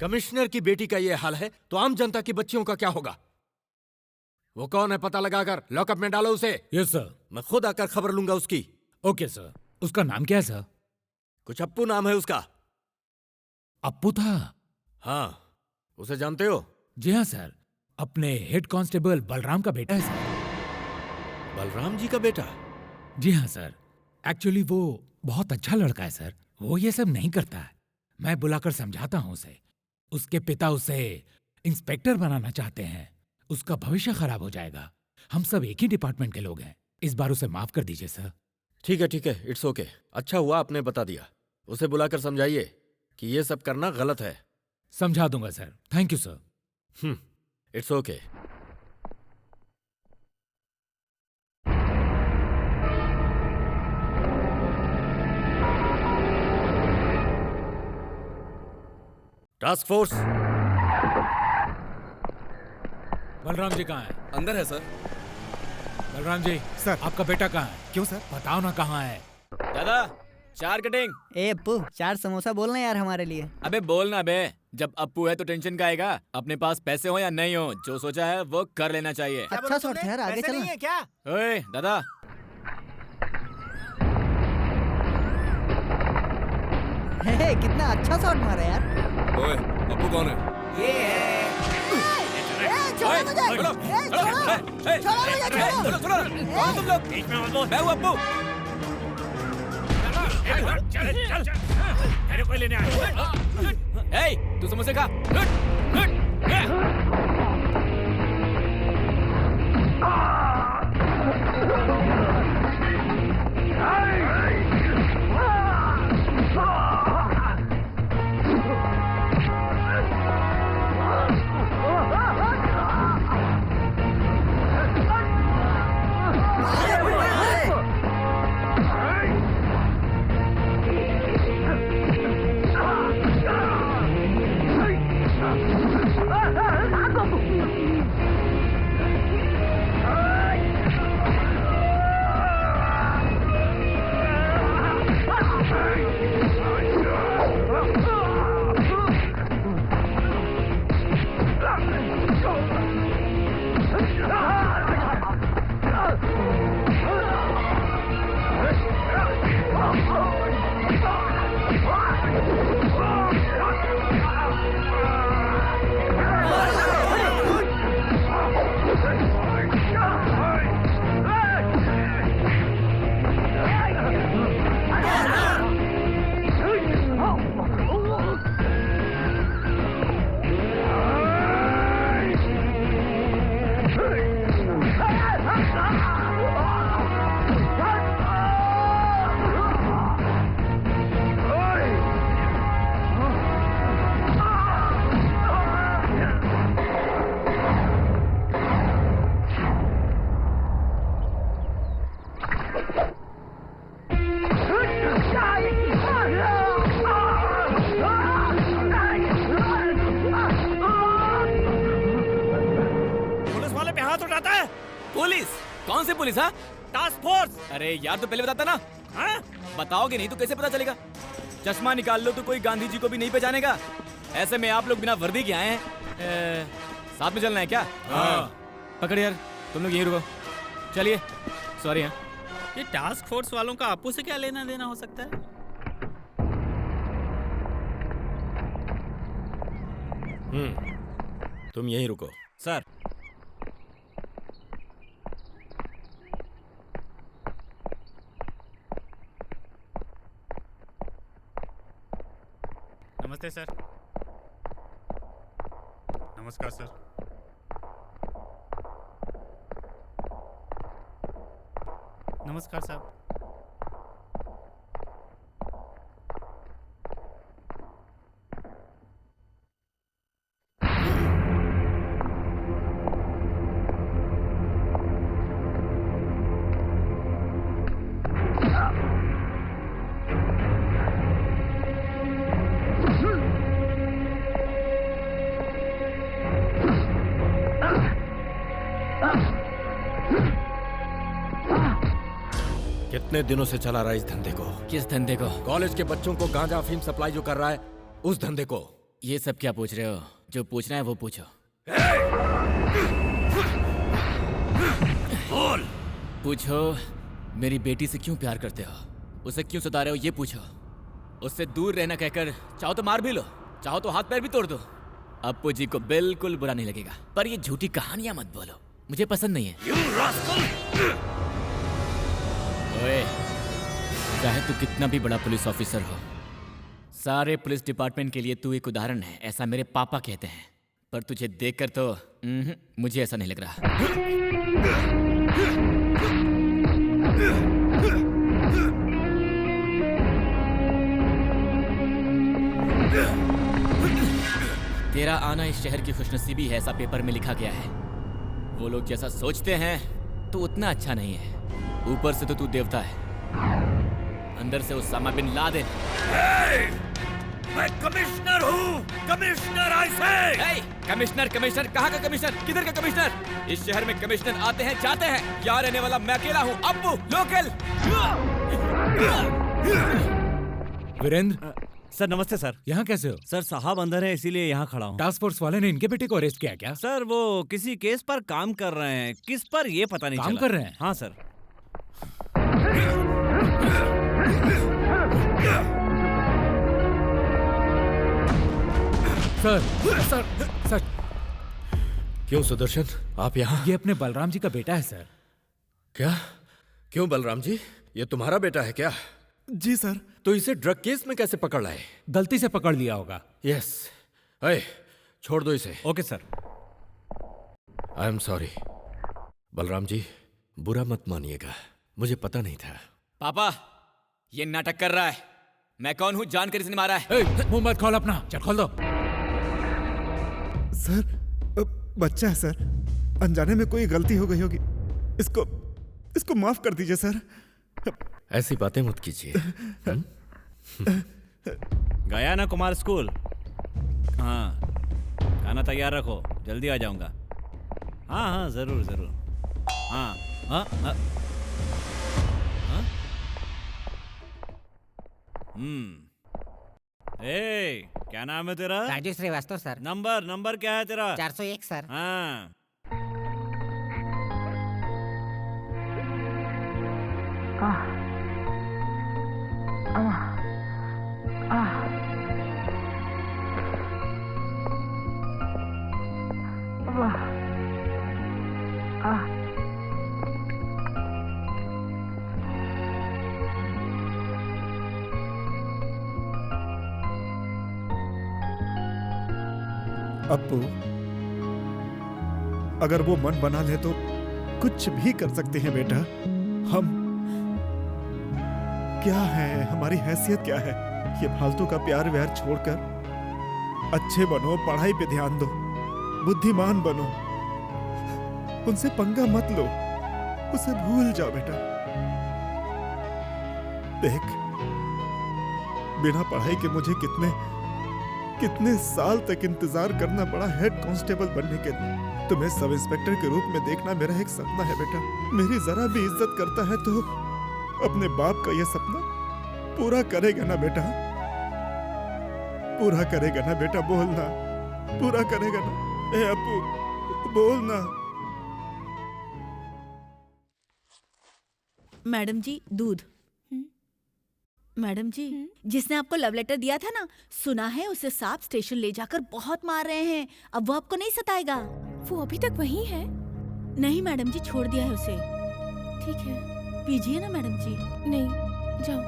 कमिश्नर की बेटी का ये हाल है तो आम जनता की बच्चियों का क्या होगा? वो कौन है पता लगाकर लॉकअप में डालो उसे। Yes sir. मैं खुद आकर खबर लूंगा उसकी। Okay sir. उसका नाम क्या है सर? कुछ अप्पू नाम है उसका। अप्पू था? हाँ, उसे जानते हो? जी हाँ सर, अपने हेड कांस्टेबल बलराम का बेटा है सर। बलराम जी का बेटा? जी हाँ सर, एक्चुअली वो बहुत अच्छा लड़का है सर। वो ये सब नहीं करता है। मैं बुलाकर समझाता हूँ उसे। उसके पिता उसे इंस्पेक्टर बनाना चाहते हैं। उसका भविष्य खराब हो जाएगा। हम सब एक ही डिपार्टमेंट के लोग हैं। इस बार उसे माफ कर दीजिए सर। ठीक है, इट्स ओके। अच्छा हुआ आपने बता दिया। उसे बुलाकर समझाइए कि ये सब करना गलत है। समझा दूंगा sir. Thank you sir. It's okay. Task force. Balram ji कहाँ है? अंदर है सर। बलराम जी सर। आपका बेटा कहाँ है? क्यों सर? बताओ ना कहाँ है। दादा 4 कटिंग। ए अप्पू 4 समोसा बोलना यार हमारे लिए। अबे बोलना बे। जब अप्पू है तो टेंशन का आएगा। अपने पास पैसे हो या नहीं हो, जो सोचा है वो कर लेना चाहिए। अच्छा शॉट था यार, आगे चलना। क्या? ओए दादा। हे, कितना अच्छा शॉट मारा यार। ओए, अप्पू कौन है? छोड़ो मुझे। छोड़ो मुझे, छोड़ो। कौन तुम लोग? मैं हूँ अप्पू। तू समोसे खा। पुलिस? कौन सी पुलिस? Task force. अरे यार तो पहले बताता ना। बताओगे नहीं तो कैसे पता चलेगा? चश्मा निकाल लो तो कोई गांधी जी को भी नहीं पहचानेगा। ऐसे में आप लोग बिना वर्दी के आए हैं। साथ में चलना है क्या? पकड़ यार, तुम लोग यहीं रुको। चलिए। सॉरी। ये टास्क फोर्स वालों का अप्पू से क्या लेना देना हो सकता है? तुम यहीं रुको। सर। नमस्ते सर। नमस्कार सर। नमस्कार साहब। कितने दिनों से चला रहा है इस धंधे को? किस धंधे को? कॉलेज के बच्चों को गांजा अफीम सप्लाई जो कर रहा है, उस धंधे को। ये सब क्या पूछ रहे हो? जो पूछना है वो पूछो। बोल। पूछो मेरी बेटी से क्यों प्यार करते हो, उसे क्यों सता रहे हो, ये पूछो। उससे दूर रहना कहकर चाहो तो मार भी लो, चाहो तो हाथ पैर भी तोड़ दो। अप्पू जी को बिल्कुल बुरा नहीं लगेगा, पर ये झूठी कहानियां मत बोलो, मुझे पसंद नहीं है। ओए, चाहे तू कितना भी बड़ा पुलिस ऑफिसर हो, सारे पुलिस डिपार्टमेंट के लिए तू एक उदाहरण है, ऐसा मेरे पापा कहते हैं। पर तुझे देखकर तो मुझे ऐसा नहीं लग रहा। तेरा आना इस शहर की खुशनसीबी है, ऐसा पेपर में लिखा गया है। वो लोग जैसा सोचते हैं तो उतना अच्छा नहीं है। ऊपर से तो तू देवता है, अंदर से उसामा बिन लादेन। मैं कमिश्नर हूँ, कमिश्नर ऐसे। कमिश्नर कमिश्नर कहाँ का कमिश्नर, किधर का कमिश्नर? इस शहर में कमिश्नर आते हैं जाते हैं, यहाँ रहने वाला मैं अकेला हूँ, अप्पू लोकल। वीरेंद्र सर नमस्ते सर। यहाँ कैसे हो? सर साहब अंदर है इसीलिए यहाँ खड़ा हूँ। टास्क फोर्स वाले ने इनके बेटे को अरेस्ट किया क्या? सर वो किसी केस पर काम कर रहे हैं, किस पर ये पता नहीं काम चला। कर रहे हैं? हाँ सर। सर क्यों सुदर्शन, आप यहाँ? ये अपने बलराम जी का बेटा है सर। क्या? क्यों बलराम जी, ये तुम्हारा बेटा है क्या? जी सर। तो इसे ड्रग केस में कैसे पकड़ लाए? गलती से पकड़ लिया होगा। यस। अरे छोड़ दो इसे। Okay sir. I am sorry. Balram ji बुरा मत मानिएगा, मुझे पता नहीं था। पापा ये नाटक कर रहा है, मैं कौन हूँ जानकर इसने मारा है। मुंह मत खोल अपना, चल खोल दो। सर बच्चा है सर, अनजाने में कोई गलती हो गई होगी, इसको माफ कर दीजिए सर। ऐसी बातें मत कीजिए। गया ना कुमार स्कूल? हाँ खाना तैयार रखो, जल्दी आ जाऊंगा। हाँ हाँ जरूर जरूर। हाँ हाँ हाँ। ए क्या नाम है तेरा? राजेश श्रीवास्तव सर। नंबर क्या है तेरा? 401 सर। हाँ अप्पू, अगर वो मन बना ले तो कुछ भी कर सकते हैं बेटा। हम क्या है, हमारी हैसियत क्या है? ये फालतू का प्यार व्यार छोड़कर अच्छे बनो, पढ़ाई पे ध्यान दो, बुद्धिमान बनो, उनसे पंगा मत लो, उसे भूल जाओ बेटा। देख, बिना पढ़ाई के मुझे कितने साल तक इंतजार करना पड़ा हेड कांस्टेबल बनने के लिए। तुम्हें सब इंस्पेक्टर के रूप में देखना मेरा एक सपना है बेटा। मेरी जरा भी इज्जत करता है तो अपने बाप का यह सपना पूरा करेगा ना बेटा? पूरा करेगा ना बेटा? बोलना, पूरा करेगा ना? ए अप्पू बोलना। मैडम जी दूध। मैडम जी जिसने आपको लव लेटर दिया था ना, सुना है उसे सांप स्टेशन ले जाकर बहुत मार रहे हैं। अब वो आपको नहीं सताएगा। वो अभी तक वहीं है? नहीं मैडम जी, छोड़ दिया है उसे। ठीक है, पीजिए ना मैडम जी। नहीं जाओ।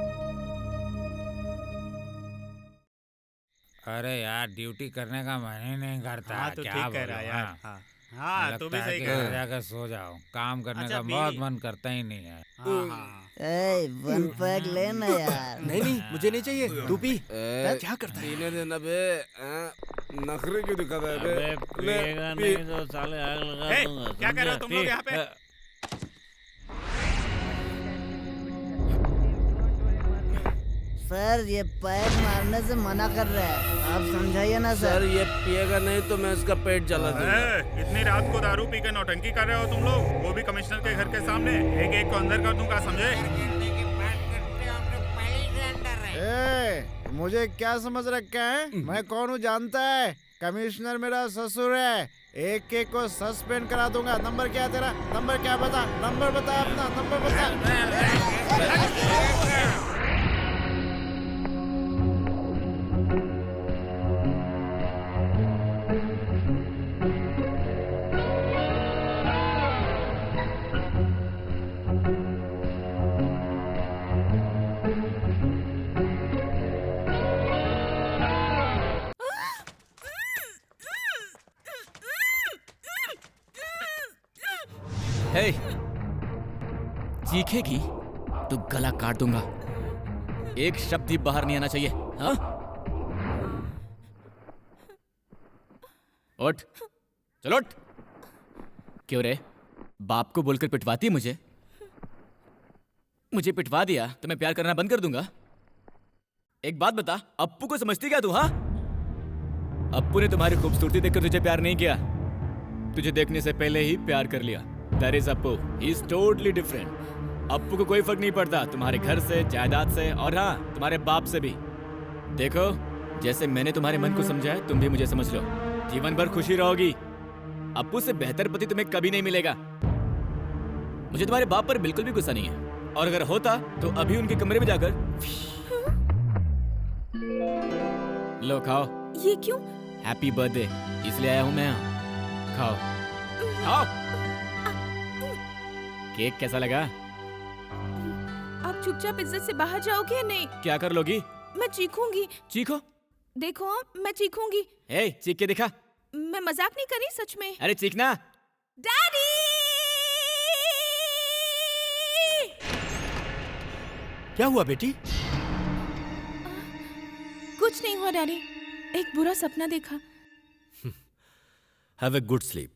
अरे यार ड्यूटी करने का मन ही नहीं करता। हाँ, तो क्या ठीक कह बोलूं, रहा है यार। हाँ। हाँ तू भी लगता है सही कि कह घर रहा है। जाकर सो जाओ, काम करने अच्छा, का बहुत मन करता ही नहीं है। हाँ, हाँ। ए, वन पैक लेना यार। नहीं मुझे नहीं चाहिए, तू पी। क्या करता है? पीने देना बे। नखरे क्यों दिखाता है बे? अबे पिएगा नहीं तो साले आग लगा ए, दूंगा। क्या कर रहे हो तुम लोग यहाँ पे? सर ये पैक मारने से मना कर रहा है, आप समझाइए ना सर सर। ये पिएगा नहीं तो मैं इसका पेट जला दूंगा। इतनी रात को दारू पी के नौटंकी कर रहे हो तुम लोग, वो भी कमिश्नर के घर के सामने। एक को अंदर कर दूंगा, समझे? मुझे क्या समझ रखा है? मैं कौन हूँ जानता है? कमिश्नर मेरा ससुर है। एक एक को सस्पेंड करा दूंगा। नंबर क्या है तेरा? नंबर क्या बता? नंबर बता अपना, नंबर बता। हे, चीखेगी तो गला काट दूंगा। एक शब्द भी बाहर नहीं आना चाहिए। हाँ? उठ, चलो उठ। क्यों रे? बाप को बोलकर पिटवाती मुझे? मुझे पिटवा दिया तो मैं प्यार करना बंद कर दूंगा? एक बात बता, अप्पू को समझती क्या तू? हाँ, अप्पू ने तुम्हारी खूबसूरती देखकर तुझे प्यार नहीं किया, तुझे देखने से पहले ही प्यार कर लिया। That is Appu, he is totally different। Appu को कोई फर्क नहीं पड़ता तुम्हारे घर से, जायदाद से, और हाँ, तुम्हारे बाप से भी। देखो, जैसे मैंने तुम्हारे मन को समझा है, तुम भी मुझे समझ लो। जीवन भर खुशी रहोगी। अप्पू से बेहतर पति तुम्हें कभी नहीं मिलेगा। मुझे तुम्हारे बाप पर बिल्कुल भी गुस्सा नहीं है, और अगर होता तो अभी उनके कमरे में जाकर लो खाओ। ये क्यों? हैप्पी बर्थडे इसलिए आया हूं मैं। खाओ खाओ। केक कैसा लगा? आप चुपचाप इज्जत से बाहर जाओगे या नहीं? क्या कर लोगी? मैं चीखूंगी। चीखो। देखो, मैं चीखूंगी। ए, चीख के दिखा। मैं मजाक नहीं कर रही, सच में। अरे चीखना। डैडी! क्या हुआ बेटी? कुछ नहीं हुआ डैडी, एक बुरा सपना देखा। Have a good sleep.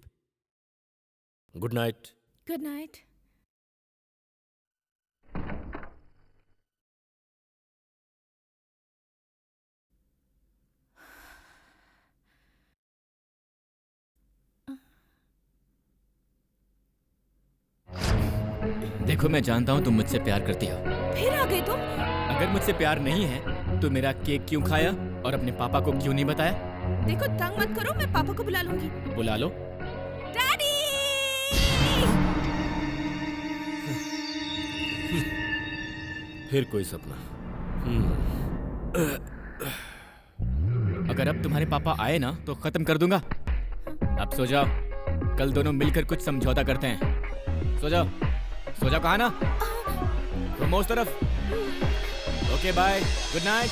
Good night. Good night. देखो, मैं जानता हूँ तुम मुझसे प्यार करती हो। फिर आ गए तुम? अगर मुझसे प्यार नहीं है तो मेरा केक क्यों खाया और अपने पापा को क्यों नहीं बताया? देखो, तंग मत करो, मैं पापा को बुला लूंगी। बुला लो। डैडी! फिर कोई सपना। अगर अब तुम्हारे पापा आए ना तो खत्म कर दूंगा। अब सो जाओ, कल दोनों मिलकर कुछ समझौता करते हैं। सो जाओ, सो जाओ। कहा ना? तुम उस तरफ। Okay bye, good night.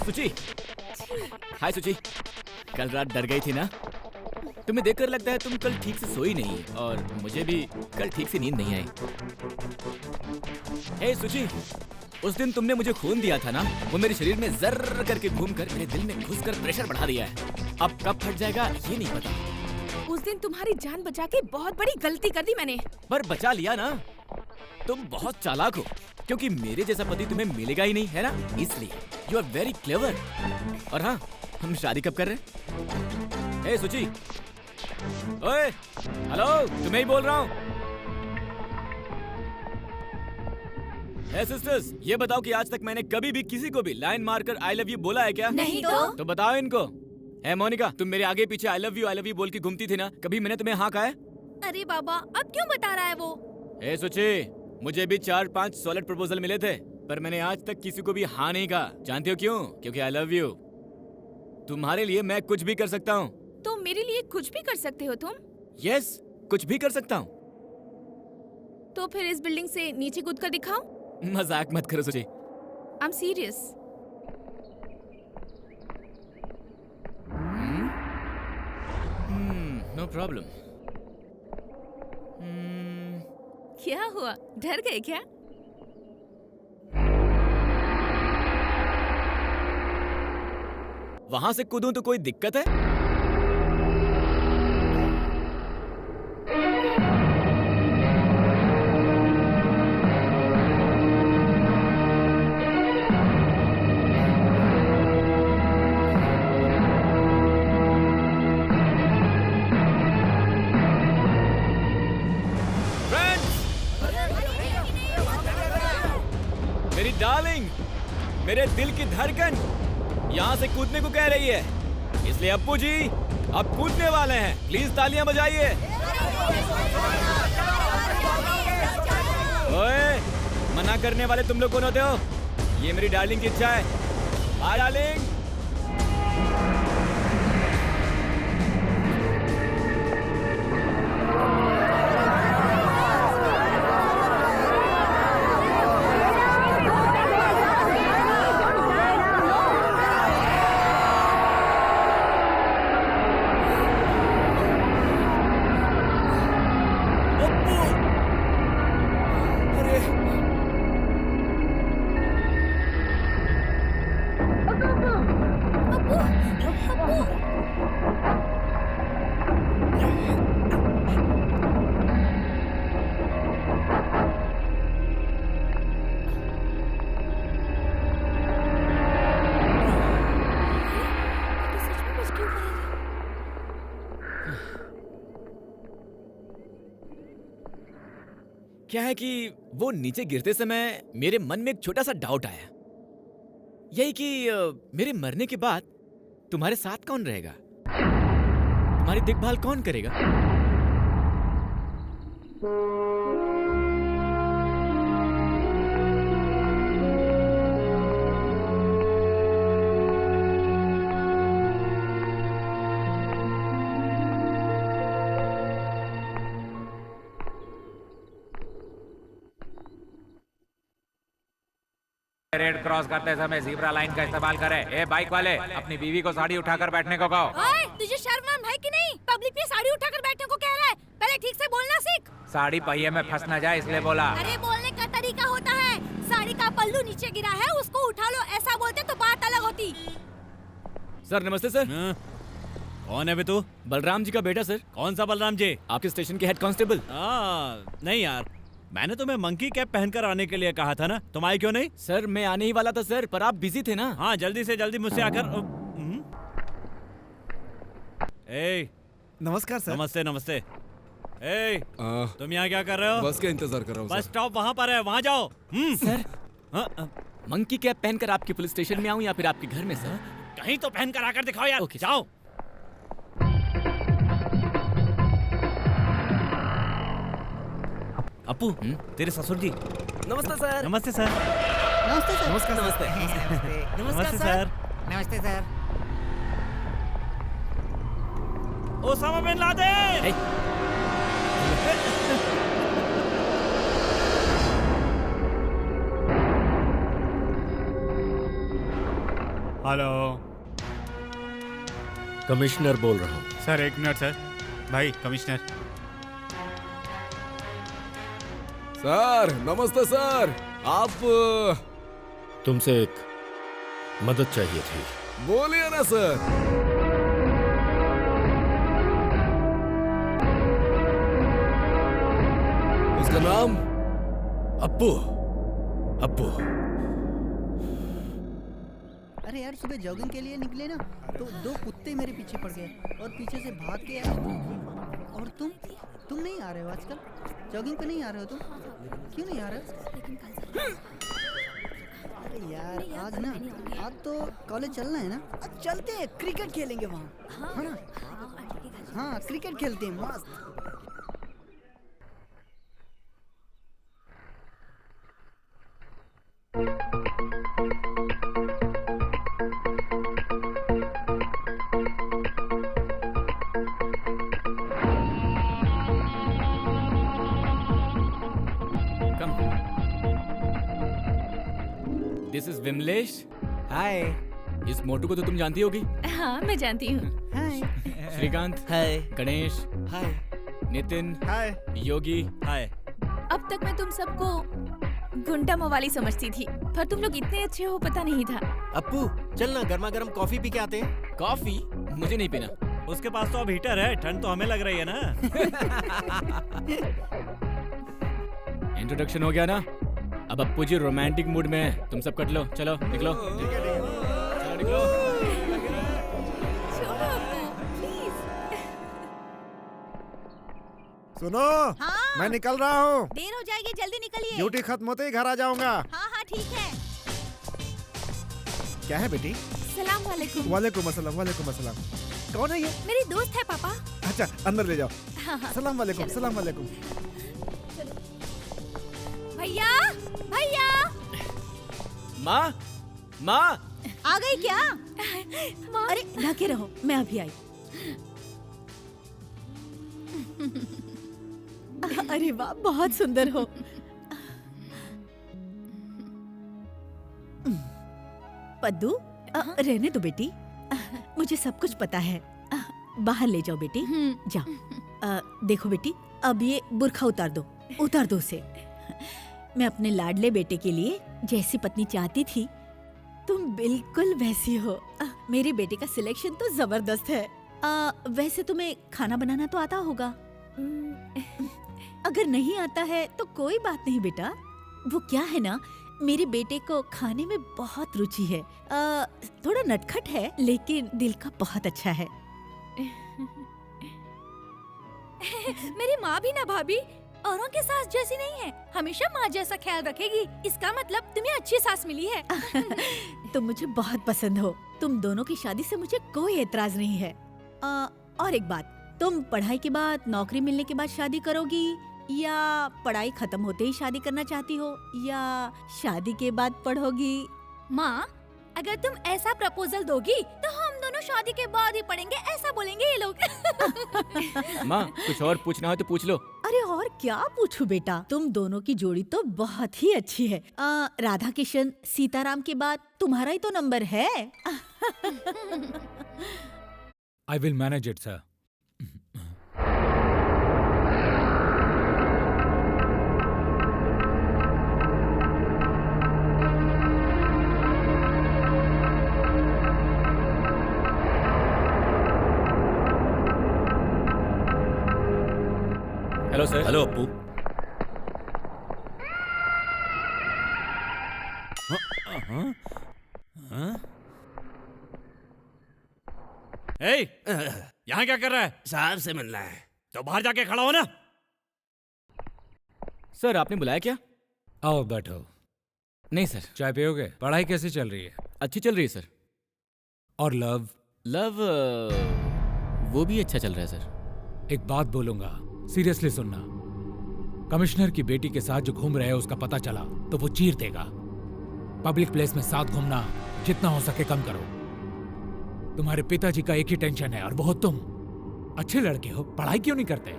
Suchi. Hi सुची। कल रात डर गई थी ना? तुम्हें देखकर लगता है तुम कल ठीक से सोई नहीं, और मुझे भी कल ठीक से नींद नहीं आई। हे सुची, उस दिन तुमने मुझे खून दिया था ना, वो मेरे शरीर में जर्र करके घूमकर मेरे दिल में घुसकर प्रेशर बढ़ा दिया है। अब कब फट जाएगा ये नहीं पता। उस दिन तुम्हारी जान बचा के बहुत बड़ी गलती कर दी मैंने। पर बचा लिया ना। तुम बहुत चालाक हो, क्योंकि मेरे जैसा पति तुम्हें मिलेगा ही नहीं, है ना? इसलिए यू आर वेरी क्लेवर। और हाँ, हम शादी कब कर रहे हैं? हे सुची। ओए, हेलो, तुम्हें ही बोल रहा हूँ। हे सिस्टर्स, ये बताओ कि आज तक मैंने कभी भी किसी को भी लाइन मारकर आई लव यू बोला है क्या? नहीं तो बताओ इनको। हे मोनिका, तुम मेरे आगे पीछे आई लव यू बोल के घूमती थी ना, कभी मैंने तुम्हें हाँ कहा है? अरे बाबा, अब क्यों बता रहा है वो? हे सुची, मुझे भी 4-5 सॉलिड प्रपोजल मिले थे, पर मैंने आज तक किसी को भी हाँ नहीं कहा। जानते हो क्यों? क्योंकि आई लव यू। तुम्हारे लिए मैं कुछ भी कर सकता हूँ। तो मेरे लिए कुछ भी कर सकते हो तुम? यस, कुछ भी कर सकता हूँ। तो फिर इस बिल्डिंग से नीचे कूद कर दिखाओ। मजाक मत करो Suchi. I am serious. No problem. क्या हुआ, डर गए क्या? वहां से कूदूं तो कोई दिक्कत है? मेरी डार्लिंग, मेरे दिल की धड़कन यहाँ से कूदने को कह रही है, इसलिए अप्पू जी अब कूदने वाले हैं। प्लीज तालियां बजाइए। ओए, मना करने वाले तुम लोग कौन होते हो? ये मेरी डार्लिंग की इच्छा है। हाँ डार्लिंग। क्या है कि वो नीचे गिरते समय मेरे मन में एक छोटा सा डाउट आया, यही कि मेरे मरने के बाद तुम्हारे साथ कौन रहेगा, तुम्हारी देखभाल कौन करेगा? रेड क्रॉस करते समय ज़ीब्रा लाइन का इस्तेमाल करें। ए बाइक वाले, अपनी बीवी को साड़ी उठाकर बैठने को कहो। ओए, तुझे शर्म नाम है कि नहीं? पब्लिक में साड़ी उठाकर बैठने को कह रहा है। पहले ठीक से बोलना सीख। साड़ी पहिए में फंस न जाए इसलिए बोला। अरे बोलने का तरीका होता है। साड़ी का पल्लू नीचे गिरा है, उसको उठा लो, ऐसा बोलते तो बात अलग होती। सर नमस्ते सर। कौन है बे तू? बलराम जी का बेटा सर। कौन सा बलराम जी? आपके स्टेशन के हेड कांस्टेबल। नहीं यार, मैंने तुम्हें मंकी कैप पहनकर आने के लिए कहा था ना, तुम आए क्यों नहीं? सर मैं आने ही वाला था सर, पर आप बिजी थे ना। हाँ, जल्दी से जल्दी मुझसे आकर। ए, नमस्कार सर। नमस्ते नमस्ते। ए, तुम यहाँ क्या कर रहे हो? बस का इंतजार कर रहा हूँ। बस स्टॉप वहाँ पर है, वहाँ जाओ। सर, मंकी कैप पहनकर आपके पुलिस स्टेशन में आऊँ या फिर आपके घर में सर? कहीं तो पहन कर आकर दिखाओ यार। जाओ। अप्पू, तेरे ससुर जी। नमस्ते सर। नमस्ते सर। नमस्ते सर। नमस्कार नमस्ते। नमस्ते सर। नमस्ते sir. Osama bin Laden. Hello commissioner बोल रहा हूँ। सर, एक मिनट सर। भाई कमिश्नर। सर नमस्ते सर। आप तुमसे एक मदद चाहिए थी। बोलिए ना सर। उसका नाम? अप्पू। अप्पू। अरे यार, सुबह जॉगिंग के लिए निकले ना तो दो कुत्ते मेरे पीछे पड़ गए और पीछे से भाग के आए। और तुम नहीं आ रहे हो आजकल? जॉगिंग पे नहीं आ रहे हो तुम? क्यों नहीं आ रहे हो? अरे यार, आज तो कॉलेज चलना है ना? चलते हैं, क्रिकेट खेलेंगे वहाँ, है ना? हाँ, क्रिकेट खेलते हैं, मस्त। This is Vimlesh. हाय। इस मोटू को तो तुम जानती होगी। हाँ, मैं जानती हूँ। हाय। श्रीकांत। हाय। गणेश। हाय। नितिन। हाय। योगी। हाय। अब तक मैं तुम सबको गुंडा मवाली समझती थी, पर तुम लोग इतने अच्छे हो पता नहीं था। अप्पू, चल ना गर्मा गर्म कॉफी पी के आते हैं। कॉफी? मुझे नहीं पीना। उसके पास तो अब हीटर है, ठंड तो हमें लग रही है ना। इंट्रोडक्शन हो गया ना, अब अप्पू जी रोमांटिक मूड में है। तुम सब कट लो, चलो निकलो। चलो निकलो। सुनो, हाँ? मैं निकल रहा हूँ। देर हो जाएगी, जल्दी निकलिए। ड्यूटी खत्म होते ही घर आ जाऊंगा। हाँ हाँ ठीक है। क्या है बेटी? सलाम वालेकुम। वालेकुम अस्सलाम, वालेकुम अस्सलाम। कौन है ये? मेरी दोस्त है पापा। अच्छा, अंदर ले जाओ। हाँ। सलाम वालेकुम, सलाम वालेकुम। भैया, भैया। माँ, माँ। आ गई क्या? अरे ढके रहो, मैं अभी आई। अरे वाह, बहुत सुंदर हो। पद्दू, रहने दो बेटी, मुझे सब कुछ पता है। बाहर ले जाओ बेटी, जाओ। देखो बेटी, अब ये बुर्खा उतार दो, उतार दो उसे। मैं अपने लाडले बेटे के लिए जैसी पत्नी चाहती थी, तुम बिल्कुल वैसी हो। मेरे बेटे का सिलेक्शन तो जबरदस्त है। वैसे तुम्हें खाना बनाना तो आता होगा? अगर नहीं आता है तो कोई बात नहीं बेटा। वो क्या है ना, मेरे बेटे को खाने में बहुत रुचि है। थोड़ा नटखट है लेकिन दिल का बहुत अच्छा है। मेरी माँ भी ना भाभी औरों के सास जैसी नहीं है, हमेशा माँ जैसा ख्याल रखेगी। इसका मतलब तुम्हें अच्छी सास मिली है। तुम मुझे बहुत पसंद हो। तुम दोनों की शादी से मुझे कोई एतराज नहीं है। और एक बात, तुम पढ़ाई के बाद, नौकरी मिलने के बाद शादी करोगी, या पढ़ाई खत्म होते ही शादी करना चाहती हो, या शादी के बाद पढ़ोगी? माँ, अगर तुम ऐसा प्रपोजल दोगी तो हम दोनों शादी के बाद ही पढ़ेंगे, ऐसा बोलेंगे ये लोग। माँ, कुछ और पूछना हो तो पूछ लो। अरे और क्या पूछूं बेटा, तुम दोनों की जोड़ी तो बहुत ही अच्छी है। राधा किशन सीताराम के बाद तुम्हारा ही तो नंबर है। I will manage it, sir. Hello sir. Hello Appu. यहाँ क्या कर रहा है? साहब से मिलना है। तो बाहर जाके खड़ा हो ना। सर, आपने बुलाया क्या? आओ बैठो। नहीं सर। चाय पियोगे? पढ़ाई कैसी चल रही है? अच्छी चल रही है सर। और लव? लव वो भी अच्छा चल रहा है सर। एक बात बोलूंगा, सीरियसली सुनना। कमिश्नर की बेटी के साथ जो घूम रहे हो उसका पता चला तो वो चीर देगा। पब्लिक प्लेस में साथ घूमना जितना हो सके कम करो। तुम्हारे पिताजी का एक ही टेंशन है और वो तुम। अच्छे लड़के हो, पढ़ाई क्यों नहीं करते?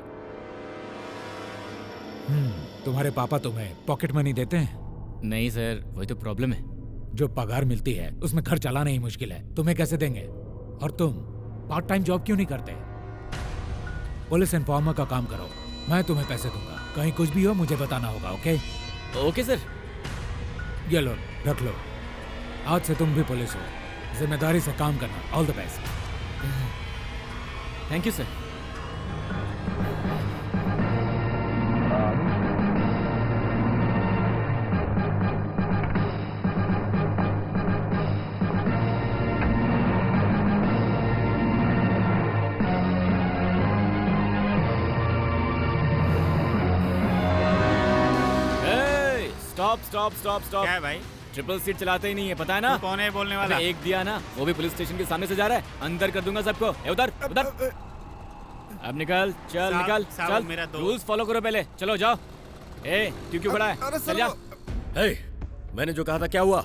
तुम्हारे पापा तुम्हें पॉकेट मनी देते हैं? नहीं सर, वही तो प्रॉब्लम है। जो पगार मिलती है उसमें घर चलाना ही मुश्किल है, तुम्हें कैसे देंगे? और तुम पार्ट टाइम जॉब क्यों नहीं करते? पुलिस इन्फॉर्मर का काम करो, मैं तुम्हें पैसे दूंगा। कहीं कुछ भी हो मुझे बताना होगा। ओके? Okay sir. ये लो, रख लो। आज से तुम भी पुलिस हो, जिम्मेदारी से काम करना। All the best. Thank you sir. Stop stop stop. क्या है भाई? ट्रिपल सीट चलाते ही नहीं है, पता है ना? तू कौन है बोलने वाला? एक दिया ना, वो भी पुलिस स्टेशन के सामने से जा रहा है। अंदर कर दूंगा सबको। उधर उधर। अब निकल, चल निकल, चल। मेरा दोस्त। रूल्स फॉलो करो पहले। चलो जाओ। तू क्यों खड़ा है? चल जा। मैंने जो कहा था क्या हुआ?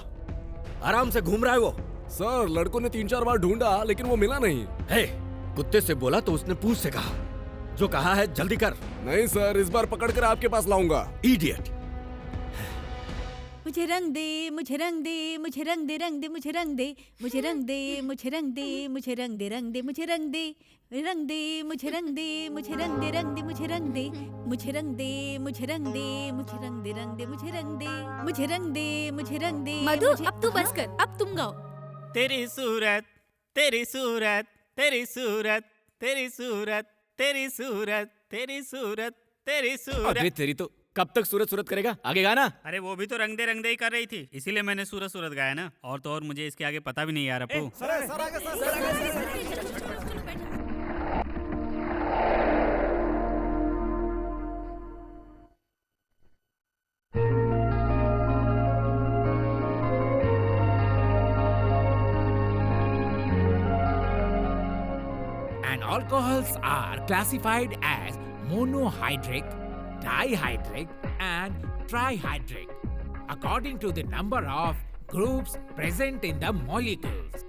आराम से घूम रहा है वो। सर, लड़कों ने 3-4 बार ढूंढा लेकिन वो मिला नहीं। कुत्ते से बोला तो उसने पूंछ से कहा। जो कहा है जल्दी कर। नहीं सर, इस बार पकड़कर आपके पास लाऊंगा। इडियट। मुझे रंग दे, मुझे रंग दे, मुझे रंग दे, रंग दे, मुझे रंग दे, मुझे रंग दे, मुझे रंग दे, मुझे रंग दे, रंग दे, मुझे रंग दे, रंग दे, मुझे रंग दे, मुझे रंग दे, रंग दे, मुझे रंग दे, मुझे रंग दे, मुझे रंग दे, मुझे रंग दे, रंग दे, मुझे रंग दे, मुझे रंग दे, मुझे रंग दे। मधु, अब तू बस कर, अब तुम गाओ। तेरी सूरत, तेरी सूरत, तेरी सूरत, तेरी सूरत, तेरी सूरत, तेरी सूरत, तेरी सूरत। अबे तेरी तो कब तक सूरत सूरत करेगा? आगे गाना। अरे वो भी तो रंग दे ही कर रही थी, इसीलिए मैंने सूरत सूरत गाया ना। और तो और मुझे इसके आगे पता भी नहीं यार Appu. alcohols are classified as monohydric, dihydric, and trihydric according to the number of groups present in the molecules.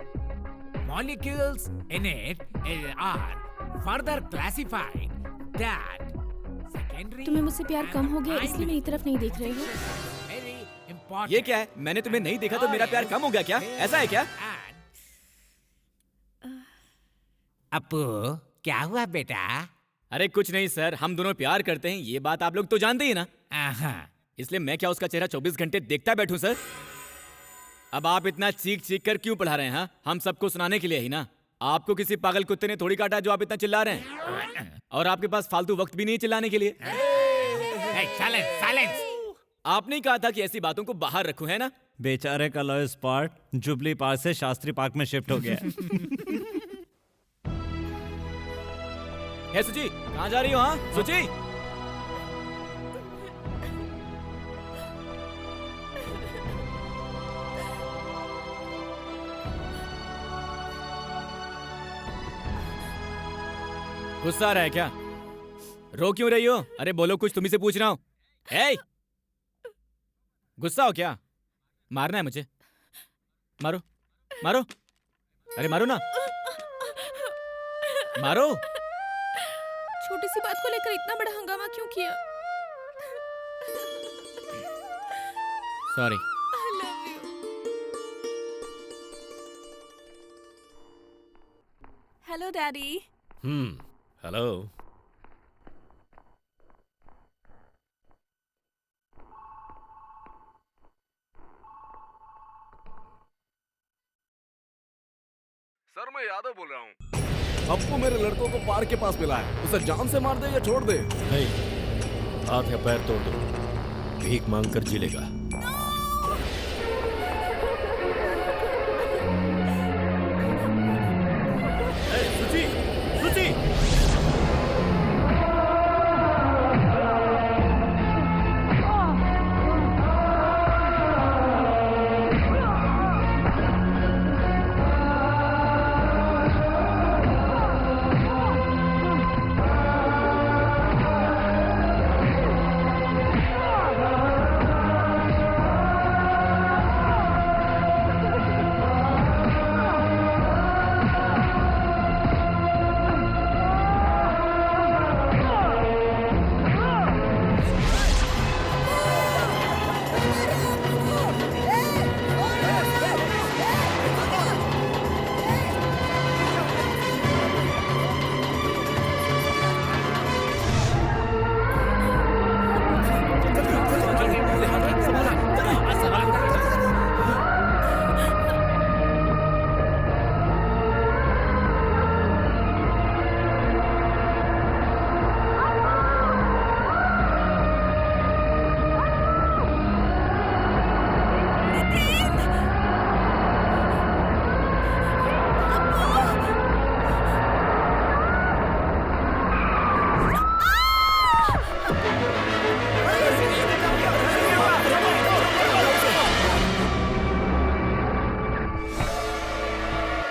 Molecules in it are further classified that secondary. तुम्हें मुझसे प्यार कम हो गया इसलिए मेरी तरफ नहीं देख रहे हो? Very important. ये क्या है? मैंने तुम्हें नहीं देखा तो मेरा प्यार कम हो गया क्या? ऐसा है क्या? अपू, क्या हुआ बेटा? अरे कुछ नहीं सर, हम दोनों प्यार करते हैं, ये बात आप लोग तो जानते ही ना। इसलिए मैं क्या उसका चेहरा 24 घंटे देखता बैठूं सर? अब आप इतना चीख चीख कर क्यों पढ़ा रहे हैं? हाँ, हम सबको सुनाने के लिए ही ना। आपको किसी पागल कुत्ते ने थोड़ी काटा जो आप इतना चिल्ला रहे हैं, और आपके पास फालतू वक्त भी नहीं है चिल्लाने के लिए। साइलेंस। आपने ही कहा था कि ऐसी बातों को बाहर रखूं, है ना? बेचारे का लॉयर्स पार्क जुबली पार्क से शास्त्री पार्क में शिफ्ट हो गया है। हे सुची, कहाँ जा रही हो? हाँ सुची, गुस्सा आ रहा है क्या? रो क्यों रही हो? अरे बोलो कुछ, तुम्ही से पूछ रहा हूं। हे, गुस्सा हो क्या? मारना है मुझे? मारो मारो, अरे मारो ना, मारो। छोटी सी बात को लेकर इतना बड़ा हंगामा क्यों किया? Sorry. I love you. Hello, Daddy. Hello. Sir मैं यादव बोल रहा हूँ। अप्पू मेरे लड़कों को पार्क के पास मिला है, उसे जान से मार दे या छोड़ दे? नहीं, हाथ या पैर तोड़ दो, भीख मांग कर जी लेगा। सुची, सुची।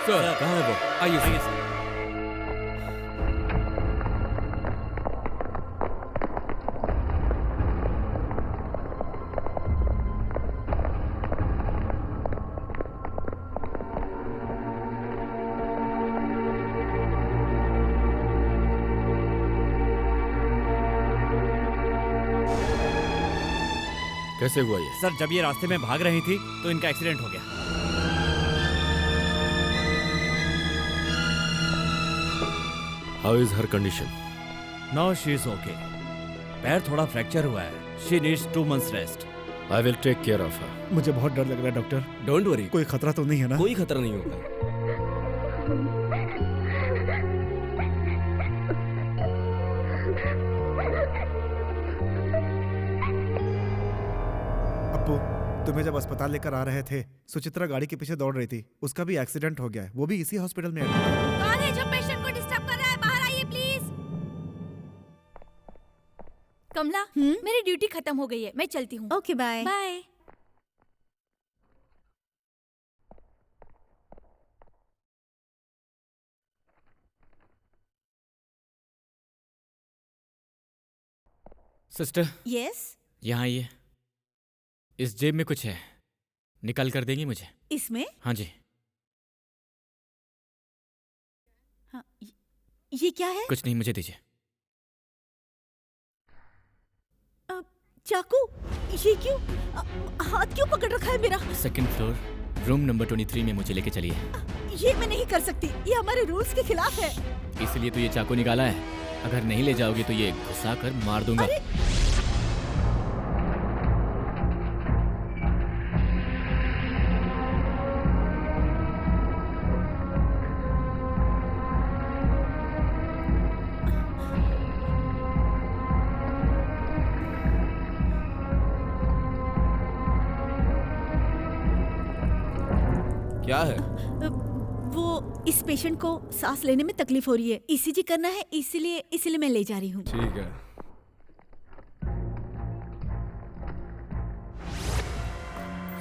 सर कहाँ है वो? आइए सर। कैसे हुआ ये? सर जब ये रास्ते में भाग रही थी तो इनका एक्सीडेंट हो गया। How is her condition? Now she is okay. पैर थोड़ा फ्रैक्चर हुआ है। She needs 2 months rest. I will take care of her. मुझे बहुत डर लग रहा है डॉक्टर। डोंट वरी, कोई खतरा तो नहीं है ना? कोई खतरा नहीं होगा। अप्पू, तुम्हें जब अस्पताल लेकर आ रहे थे, सुचित्रा गाड़ी के पीछे दौड़ रही थी, उसका भी एक्सीडेंट हो गया है, वो भी इसी हॉस्पिटल में एडमिट है। कौन है जो पेशेंट को डिस्टर्ब कर रहा है? बाहर आइए प्लीज। कमला, मेरी ड्यूटी खत्म हो गई है, मैं चलती हूँ। Okay bye. Bye. Sister, yes, यहाँ आइए। इस जेब में कुछ है, निकाल कर देंगी मुझे? इसमें? हाँ जी। हाँ, ये क्या है? कुछ नहीं, मुझे दीजिए। चाकू? ये क्यों? हाथ क्यों पकड़ रखा है मेरा? सेकंड फ्लोर, रूम नंबर 23 में मुझे लेके चलिए। ये मैं नहीं कर सकती, ये हमारे रूल्स के खिलाफ है। इसलिए तो ये चाकू निकाला है। अगर नहीं ले जाओगे तो ये घुसा कर मार दूंगा। क्या है? वो इस पेशेंट को सांस लेने में तकलीफ हो रही है, ईसीजी करना है, इसीलिए मैं ले जा रही हूँ। ठीक है।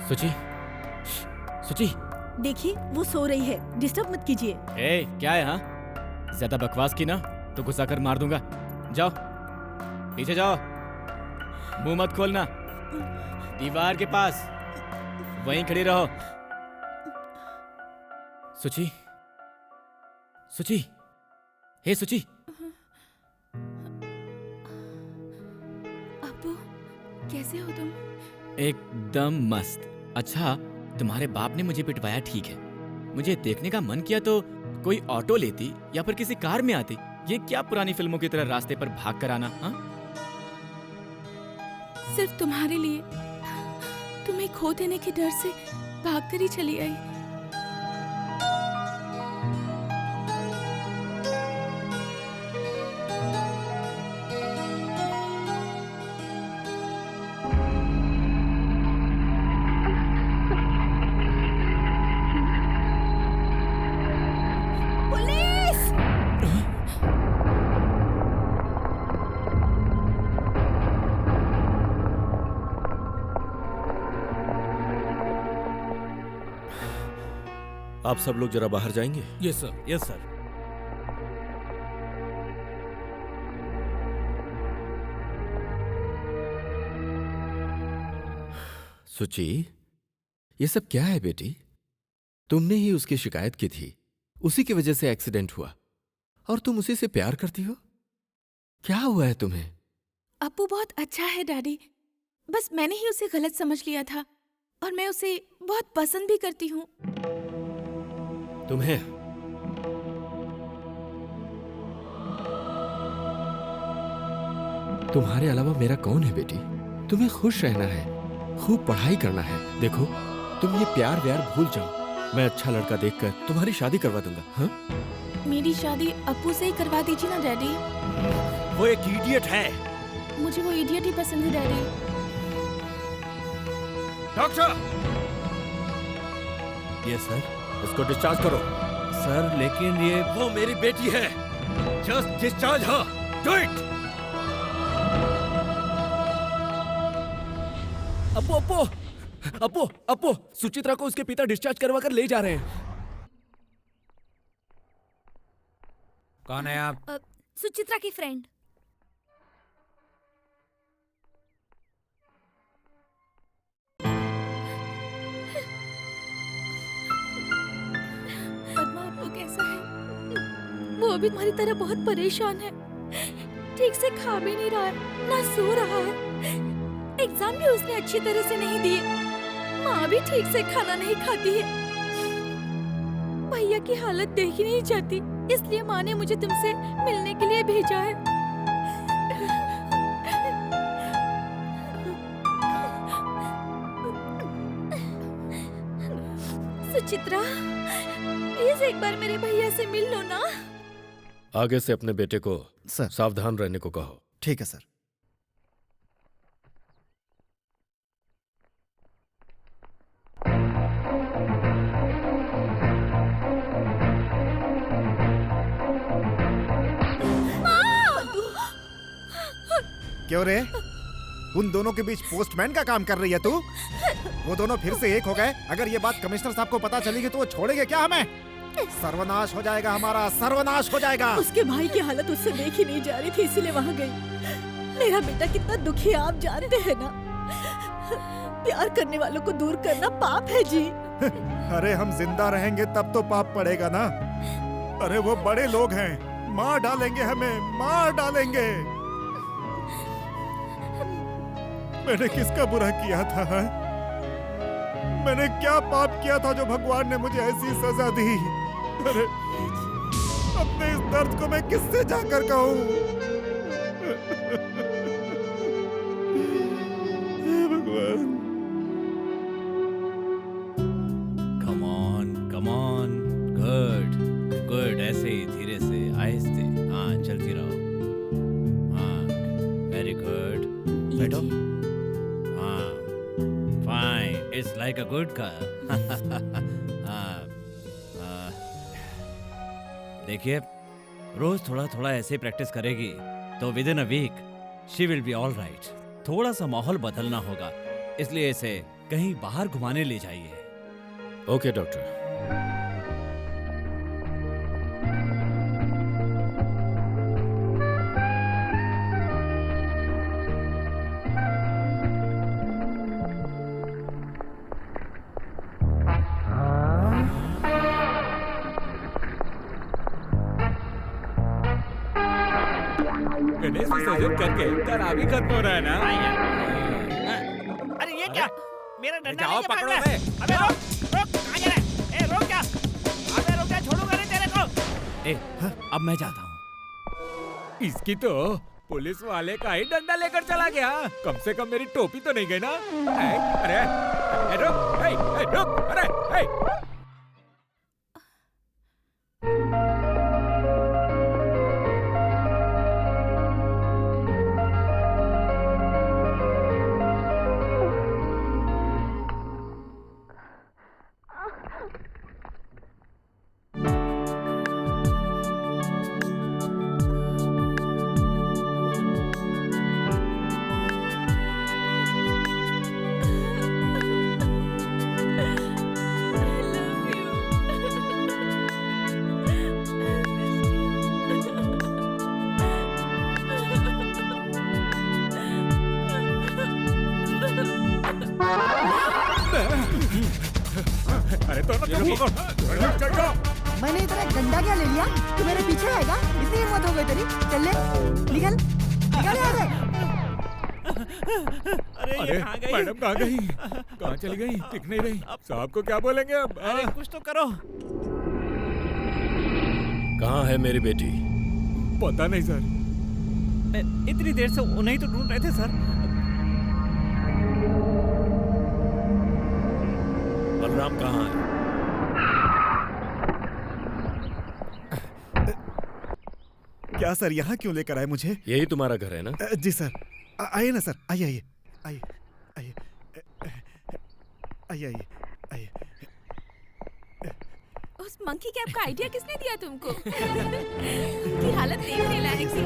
सुची, सुची। देखिए वो सो रही है, डिस्टर्ब मत कीजिए। ए, क्या है? हाँ, ज्यादा बकवास की ना तो घुसा कर मार दूंगा। जाओ पीछे जाओ, मुंह मत खोलना, दीवार के पास वहीं खड़ी रहो। सुची, सुची, हे सुची। अब्बू, कैसे हो तुम? एकदम मस्त। अच्छा, तुम्हारे बाप ने मुझे पिटवाया ठीक है, मुझे देखने का मन किया तो कोई ऑटो लेती या फिर किसी कार में आती। ये क्या पुरानी फिल्मों की तरह रास्ते पर भाग कर आना? हाँ, सिर्फ तुम्हारे लिए, तुम्हें खो देने के डर से भाग कर ही चली आई। आप सब लोग जरा बाहर जाएंगे? Yes sir, yes sir. सुची, ये सब क्या है बेटी? तुमने ही उसकी शिकायत की थी, उसी की वजह से एक्सीडेंट हुआ और तुम उसी से प्यार करती हो? क्या हुआ है तुम्हें? अब्बू बहुत अच्छा है डैडी, बस मैंने ही उसे गलत समझ लिया था और मैं उसे बहुत पसंद भी करती हूँ। तुम्हें तुम्हारे अलावा मेरा कौन है बेटी? तुम्हें खुश रहना है, खूब पढ़ाई करना है। देखो, तुम ये प्यार व्यार भूल जाओ। मैं अच्छा लड़का देखकर तुम्हारी शादी करवा दूंगा। हाँ? मेरी शादी अब्बू से ही करवा दीजिए ना डैडी। वो एक इडियट है। मुझे वो इडियट ही पसंद है डैडी। डॉक्टर! Yes sir. इसको डिस्चार्ज करो। सर लेकिन ये वो मेरी बेटी है। Just discharge her. Do it. अपो अपो अपो अपो, सुचित्रा को उसके पिता डिस्चार्ज करवा कर ले जा रहे हैं। कौन है आप? सुचित्रा की फ्रेंड। पद्मा अब्बू कैसा है? वो अभी तुम्हारी तरह बहुत परेशान है, ठीक से खा भी नहीं रहा है, ना सो रहा है। एग्जाम भी उसने अच्छी तरह से नहीं दिए, माँ भी ठीक से खाना नहीं खाती है। भैया की हालत देखी नहीं जाती, इसलिए माँ ने मुझे तुमसे मिलने के लिए भेजा है। सुचित्रा, प्लीज एक बार मेरे भैया से मिल लो ना। आगे से अपने बेटे को सर सावधान रहने को कहो। ठीक है सर। क्यों रे? उन दोनों के बीच पोस्टमैन का काम कर रही है तू? वो दोनों फिर से एक हो गए। अगर ये बात कमिश्नर साहब को पता चलेगी तो वो छोड़ेंगे क्या हमें? सर्वनाश हो जाएगा हमारा, सर्वनाश हो जाएगा। उसके भाई की हालत उससे देखी नहीं जा रही थी, इसीलिए वहाँ गई। मेरा बेटा कितना दुखी है आप जानते हैं ना। प्यार करने वालों को दूर करना पाप है जी। अरे हम जिंदा रहेंगे तब तो पाप पड़ेगा ना। अरे वो बड़े लोग हैं, मार डालेंगे, हमें मार डालेंगे। मैंने किसका बुरा किया था? मैंने क्या पाप किया था जो भगवान ने मुझे ऐसी सजा दी? अरे अपने इस दर्द को मैं किससे जाकर कहूँ? भगवान। कम ऑन, गुड, ऐसे ही धीरे से, आहिस्ते, हाँ चलती रहो, हाँ वेरी गुड, बैठो, हाँ fine, it's like a good girl. देखिए, रोज थोड़ा थोड़ा ऐसे प्रैक्टिस करेगी तो within a week she will be all right. थोड़ा सा माहौल बदलना होगा, इसलिए इसे कहीं बाहर घुमाने ले जाइए। Okay doctor. गणेश विसर्जन करके तनाव भी खत्म हो रहा है ना। अरे ये क्या? मेरा डंडा जाओ लेके भाग पकड़ो रहा है। उसे। अबे रोक, कहाँ जा रहा है? ए रोक क्या? अबे रोक क्या? छोड़ूंगा नहीं तेरे को। अब मैं जाता हूँ। इसकी तो पुलिस वाले का ही डंडा लेकर चला गया। कम से कम मेरी टोपी तो नहीं गई ना। अरे रुक, अरे मैंने इतना डंडा क्या ले लिया? तू मेरे पीछे आएगा? इतनी हिम्मत हो गई तेरी? चल ले, निकल यहाँ से। अरे मैडम कहाँ गई? कहाँ चली गई? दिख नहीं रही। साहब को क्या बोलेंगे अब? अरे कुछ तो करो। कहाँ है मेरी बेटी? पता नहीं सर। इतनी देर से उन्हें तो ढूंढ रहे थे सर। बलराम कहाँ है? क्या सर, यहाँ क्यों लेकर आए मुझे? यही तुम्हारा घर है ना? जी सर। आइए ना सर, आइए। उस मंकी कैप का आइडिया किसने दिया तुमको? की हालत देखने लायक थी।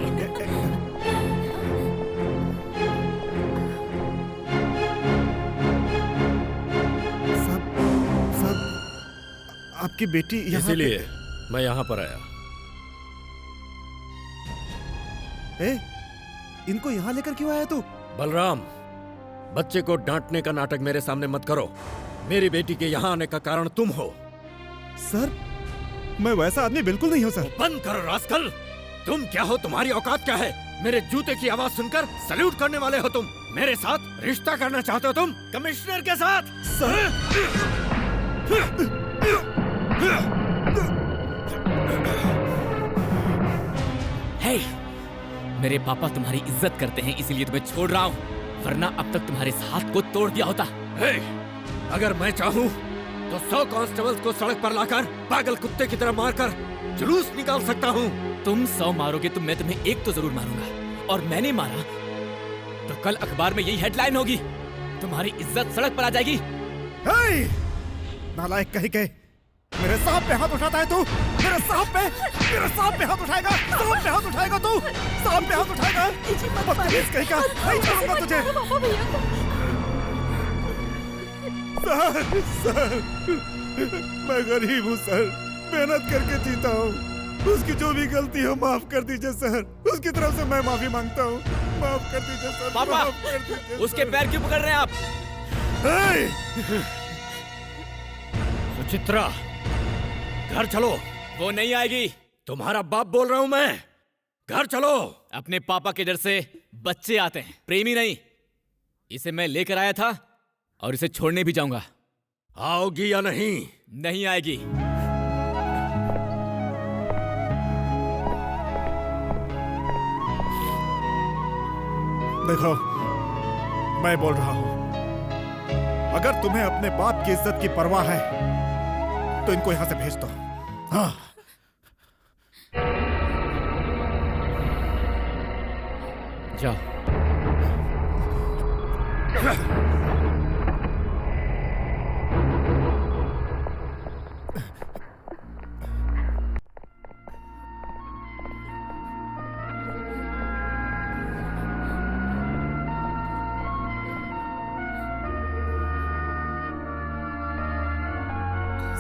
आपकी बेटी यहाँ इसीलिए मैं यहाँ पर आया। इनको यहाँ लेकर क्यों आया तू? बलराम, बच्चे को डांटने का नाटक मेरे सामने मत करो। मेरी बेटी के यहाँ आने का कारण तुम हो। सर, मैं वैसा आदमी बिल्कुल नहीं हूँ सर। बंद करो रास्कल। तुम क्या हो? तुम्हारी औकात क्या है? मेरे जूते की आवाज सुनकर सल्यूट करने वाले हो तुम? मेरे साथ रिश्ता करना चाहते हो तुम? कमिश्नर के साथ? हे, मेरे पापा तुम्हारी इज्जत करते हैं इसीलिए तुम्हें छोड़ रहा हूँ, वरना अब तक तुम्हारे इस हाथ को तोड़ दिया होता। हे, अगर मैं चाहूँ तो 100 कांस्टेबल्स को सड़क पर लाकर पागल कुत्ते की तरह मारकर जुलूस निकाल सकता हूँ। तुम 100 मारोगे तो मैं तुम्हें एक तो जरूर मारूंगा, और मैंने मारा तो कल अखबार में यही हेडलाइन होगी, तुम्हारी इज्जत सड़क पर आ जाएगी। नालायक कहीं के, मेरे साहब पे हाथ उठाता है तू? मेरे साहब पे हाथ उठाएगा? साहब पे हाथ उठाएगा तू? साहब पे हाथ उठाएगा? बदतमीज कहीं का, नहीं छोड़ूंगा तुझे। सर, मैं गरीब हूँ सर, मेहनत करके जीता हूँ। उसकी जो भी गलती हो माफ कर दीजिए सर। उसकी तरफ से मैं माफी मांगता हूँ। माफ कर दीजिए सर। पापा, माफ कर दीजिए उसके पैर क्यों पकड़ रहे हैं आप? सुचित्रा, घर चलो। वो नहीं आएगी। तुम्हारा बाप बोल रहा हूं मैं, घर चलो। अपने पापा के डर से बच्चे आते हैं, प्रेमी नहीं। इसे मैं लेकर आया था और इसे छोड़ने भी जाऊंगा। आओगी या नहीं? नहीं आएगी। देखो, मैं बोल रहा हूं, अगर तुम्हें अपने बाप की इज्जत की परवाह है तो इनको यहां से भेज दो। हाँ। जाओ।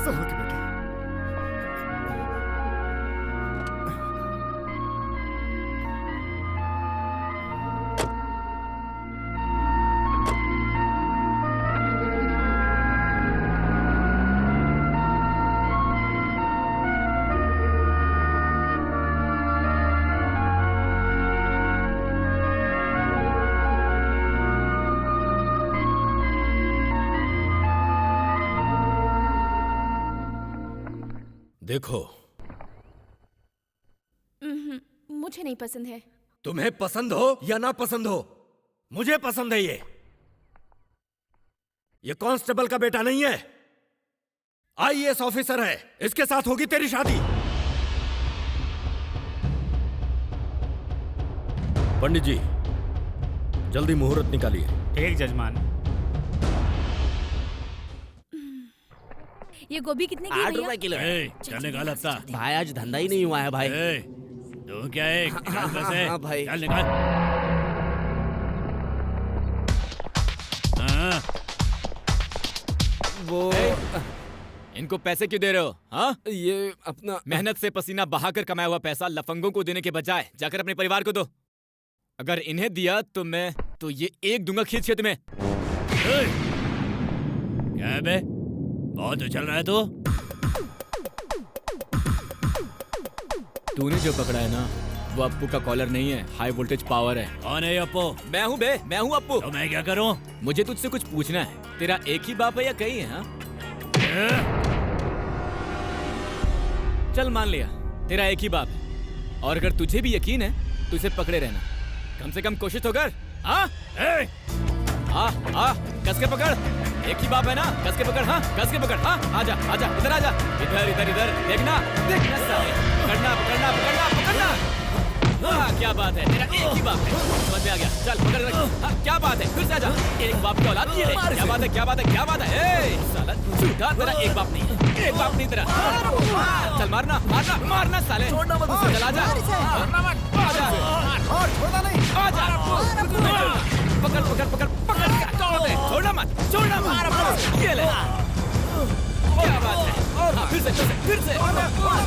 संभल के बेटे। देखो, मुझे नहीं पसंद है। तुम्हें पसंद हो या ना पसंद हो, मुझे पसंद है ये कांस्टेबल का बेटा नहीं है, आईएएस ऑफिसर है। इसके साथ होगी तेरी शादी। पंडित जी, जल्दी मुहूर्त निकालिए। ठीक जजमान। ये गोभी कितने की है 8 भैया? रुपए किलो। चलने का लगता भाई आज धंधा ही नहीं हुआ है भाई। तू क्या है? हाँ भाई। चल निकाल। हाँ। वो इनको पैसे क्यों दे रहे हो? हाँ, ये अपना मेहनत से पसीना बहाकर कमाया हुआ पैसा लफंगों को देने के बजाय जाकर अपने परिवार को दो। अगर इन्हें दिया तो मैं तो ये एक दूंगा खींच के तुम्हें। क्या है बे? बहुत उछल रहा है तू। तूने जो पकड़ा है ना, वो अप्पू का कॉलर नहीं है, हाई वोल्टेज पावर है। कौन है अप्पू? मैं हूँ बे, मैं हूँ अप्पू। तो मैं क्या करूँ? मुझे तुझसे कुछ पूछना है। तेरा एक ही बाप है या कई है? हाँ? चल मान लिया तेरा एक ही बाप है, और अगर तुझे भी यकीन है तो इसे पकड़े रहना। कम से कम कोशिश तो कर। हाँ? कस के पकड़। एक ही बाप है ना, कस के पकड़। हाँ, कस के पकड़। हाँ, आजा आजा, इधर आजा। इधर इधर इधर, देखना देखना साले। पकड़ना पकड़ना पकड़ना पकड़ना। हाँ, क्या बात है, तेरा एक ही बाप है। समझ में आ गया। चल पकड़ रख। हाँ, क्या बात है, फिर से आजा। एक बाप की औलाद ये ले। क्या बात है, क्या बात है, क्या बात है? ए साला झूठा, तेरा एक बाप नहीं है, एक बाप नहीं तेरा। चल मारना मारना मारना साले। छोड़ना मत उसे। चल आजा, मारना मत। आजा और छोड़ना नहीं। आजा, पकड़ पकड़ पकड़ पकड़ के तोड़ दे। छोड़ना मत, छोड़ना मत। ये ले। क्या बात है? हाँ, फिर से फिर से। छोड़ना मत। मार।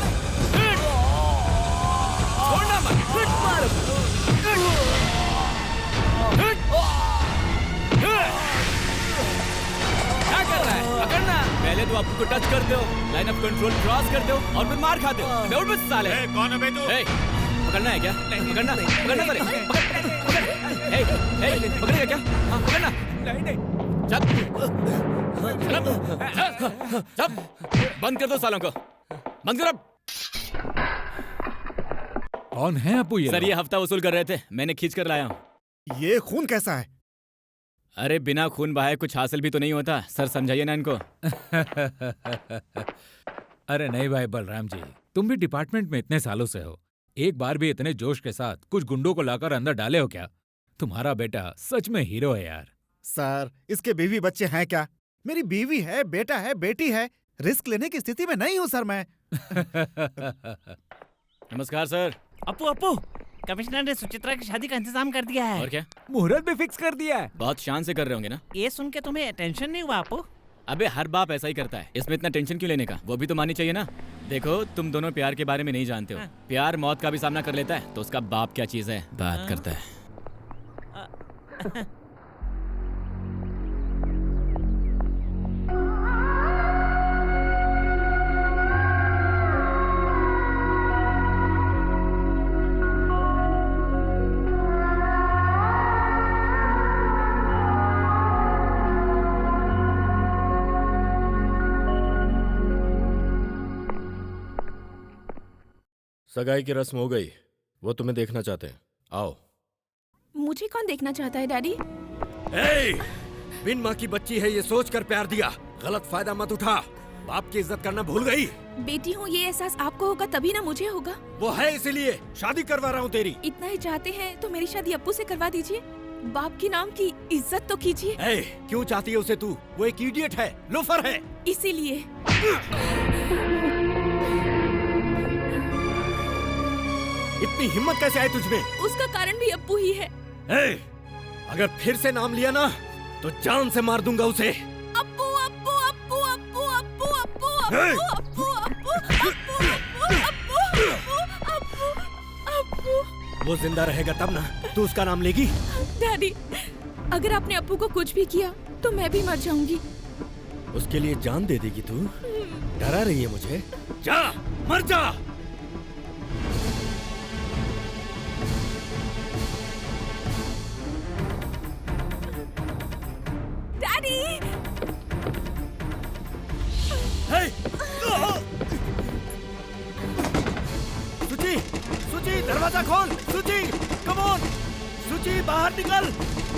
क्या कर रहा है? पकड़ना। पहले तो आपको टच कर दो, लाइन ऑफ कंट्रोल क्रॉस कर दो और फिर मार खाते हो। दौड़ मत साले। कौन है बे तू? पकड़ना है क्या? पकड़ना पकड़ना साले। पकड़ेगा क्या? हाँ, पकड़ना। नहीं चल बंद कर दो सालों को, बंद करो। कौन है अप्पू ये? सर ये हफ्ता वसूल कर रहे थे, मैंने खींच कर लाया हूँ। ये खून कैसा है? अरे बिना खून बहाए कुछ हासिल भी तो नहीं होता सर, समझाइए ना इनको। अरे नहीं भाई बलराम जी, तुम भी डिपार्टमेंट में इतने सालों से हो, एक बार भी इतने जोश के साथ कुछ गुंडों को लाकर अंदर डाले हो क्या? तुम्हारा बेटा सच में हीरो है यार। सर, इसके बीवी बच्चे हैं क्या? मेरी बीवी है, बेटा है, बेटी है। रिस्क लेने की स्थिति में नहीं हूँ सर मैं। नमस्कार सर। अप्पू अप्पू, कमिश्नर ने सुचित्रा की शादी का इंतजाम कर दिया है। और क्या? मुहूर्त भी फिक्स कर दिया है। बहुत शान से कर रहे होंगे ना? ये सुन के तुम्हें टेंशन नहीं हुआ अप्पू? अबे हर बाप ऐसा ही करता है, इसमें इतना टेंशन क्यों लेने का? वो भी तो माननी चाहिए ना। देखो तुम दोनों प्यार के बारे में नहीं जानते हो। प्यार मौत का भी सामना कर लेता है, तो उसका बाप क्या चीज है बात करता है। सगाई की रस्म हो गई, वो तुम्हें देखना चाहते हैं, आओ। मुझे कौन देखना चाहता है डैडी? बिन माँ की बच्ची है ये सोच कर प्यार दिया, गलत फायदा मत उठा। बाप की इज्जत करना भूल गई। बेटी हूँ, ये एहसास आपको होगा तभी ना मुझे होगा। वो है इसीलिए शादी करवा रहा हूँ तेरी। इतना ही चाहते हैं तो मेरी शादी अप्पू से करवा दीजिए। बाप के नाम की इज्जत तो कीजिए। क्यों चाहती है उसे तू? वो एक इडियट है, लोफर है। इसीलिए इतनी हिम्मत कैसे आई तुझमें? उसका कारण भी अप्पू ही है। अगर फिर से नाम लिया ना तो जान से मार दूंगा उसे। अप्पू अप्पू अप्पू अप्पू अप्पू अप्पू अप्पू अप्पू अप्पू अप्पू। वो जिंदा रहेगा तब ना तू उसका नाम लेगी। डैडी, अगर आपने अप्पू को कुछ भी किया तो मैं भी मर जाऊंगी। उसके लिए जान दे देगी तू? डरा रही है मुझे? जा मर जा। सुची, सुची दरवाजा खोल। सुची, कम ऑन। सुची बाहर निकल।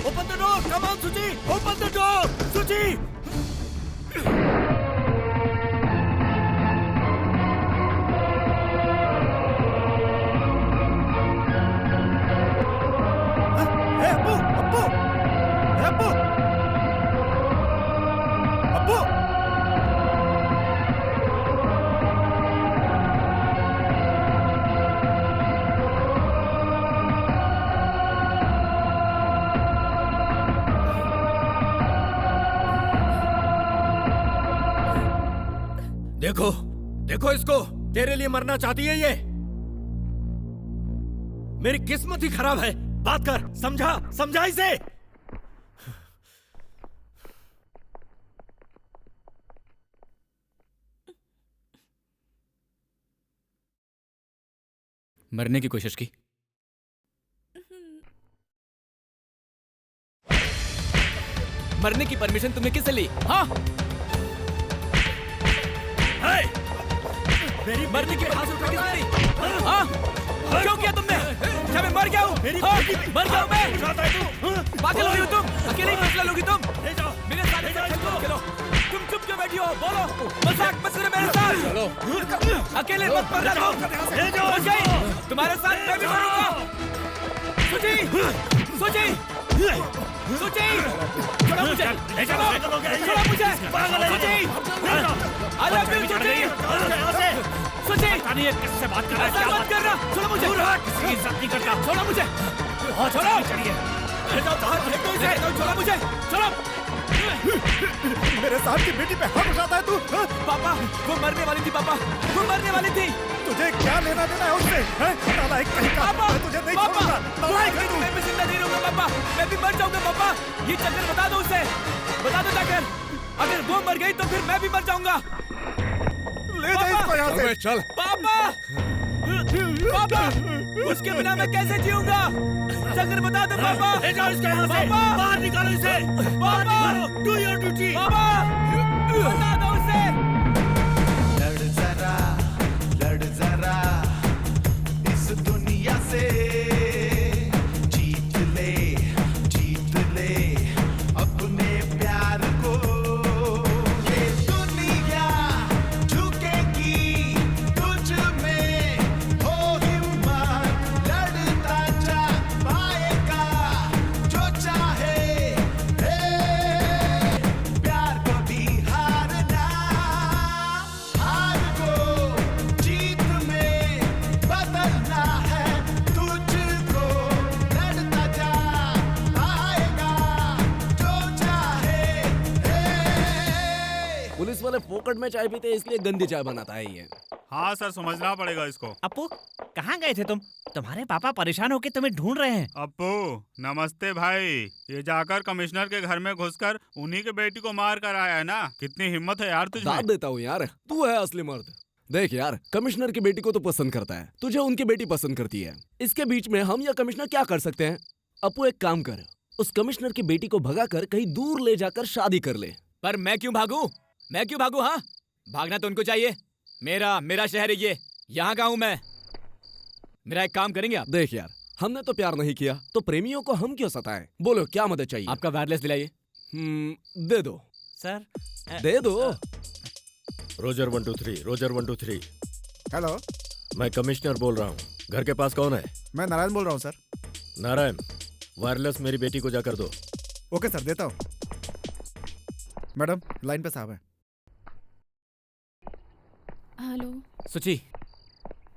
Open the door, come on सुची, ओपन द डोर। सुची। अप्पू, अप्पू, अप्पू, अप्पू। देखो, देखो इसको, तेरे लिए मरना चाहती है ये। मेरी किस्मत ही खराब है। बात कर, समझा, समझा इसे। मरने की कोशिश की? मरने की परमिशन तुमने किससे ली? हाँ, मरने की परमिशन ली? हाँ, क्यों किया तुमने? क्या मैं मर गया हूँ? हाँ, मर गया हूँ मैं? पागल हो गई हो तुम? अकेले ही फैसला लोगी तुम? मेरे साथ खेलो। तुम चुप क्यों बैठी हो? बोलो, मजाक मत करो मेरे साथ। अकेले मत मरना तुम। तुम्हारे साथ मैं भी मरूंगा। सुची, सुची, सुची, छोड़ो मुझे, छोड़ो मुझे, सुची, I love you, सुची, सुची, किससे बात कर रहा है? क्या बात कर रहा? छोड़ो मुझे, किसी की इज्जत नहीं करता। छोड़ो मुझे, छोड़ो, छोड़ो मुझे, छोड़ो। मेरे साथ की बेटी पे हाथ उठाता है तू? पापा, वो मरने वाली थी। पापा, वो मरने वाली थी। तुझे क्या लेना देना है उससे? नालायक कहीं का। मैं तुझे नहीं छोड़ूंगा। नालायक है तू। मैं भी जिंदा नहीं रहूंगा पापा, मैं भी मर जाऊंगा पापा। ये चक्कर बता दो उसे, बता दो जाकर। अगर वो मर गई तो फिर मैं भी मर जाऊंगा। ले जा इसको यहाँ से। चल पापा, पापा, उसके बिना मैं कैसे जीऊंगा? चक्कर बता दो पापा। ले जाओ इसको यहाँ से। बाहर निकालो इसे। पापा, डू योर ड्यूटी। पापा, बता दो उसे। लड़ जरा इस दुनिया से, जीत ले अपने प्यार को। ये दुनिया झुकेगी तुझ में, हो हिम्मत लड़ता जा पाएगा जो चाहे। प्यार वाले फोकट में चाय पीते हैं, इसलिए गंदी चाय बनाता है ये। हाँ सर, समझना पड़ेगा इसको। अप्पू कहाँ गए थे तुम? तुम्हारे पापा परेशान होके तुम्हें ढूंढ रहे हैं। अप्पू नमस्ते भाई। ये जाकर कमिश्नर के घर में घुसकर उन्हीं के बेटी को मार कर आया है ना। कितनी हिम्मत है यार तुझमें। दाद देता हूँ यार, तू है असली मर्द। देख यार, कमिश्नर की बेटी को तो पसंद करता है, तुझे उनकी बेटी पसंद करती है। इसके बीच में हम या कमिश्नर क्या कर सकते हैं? अप्पू एक काम कर, उस कमिश्नर की बेटी को भगाकर कहीं दूर ले जाकर शादी कर ले। पर मैं क्यों भागूं? मैं क्यों भागूं? हाँ, भागना तो उनको चाहिए। मेरा शहर है ये, यहाँ का हूँ मैं। मेरा एक काम करेंगे आप? देख यार, हमने तो प्यार नहीं किया तो प्रेमियों को हम क्यों सताएं? बोलो क्या मदद चाहिए? आपका वायरलेस दिलाइए। दे दो सर। दे दो। Roger 123, Roger 123। हेलो, मैं कमिश्नर बोल रहा हूँ। घर के पास कौन है? मैं नारायण बोल रहा हूँ सर। नारायण, वायरलेस मेरी बेटी को जाकर दो। ओके सर, देता हूँ। मैडम लाइन पे साहब है। हेलो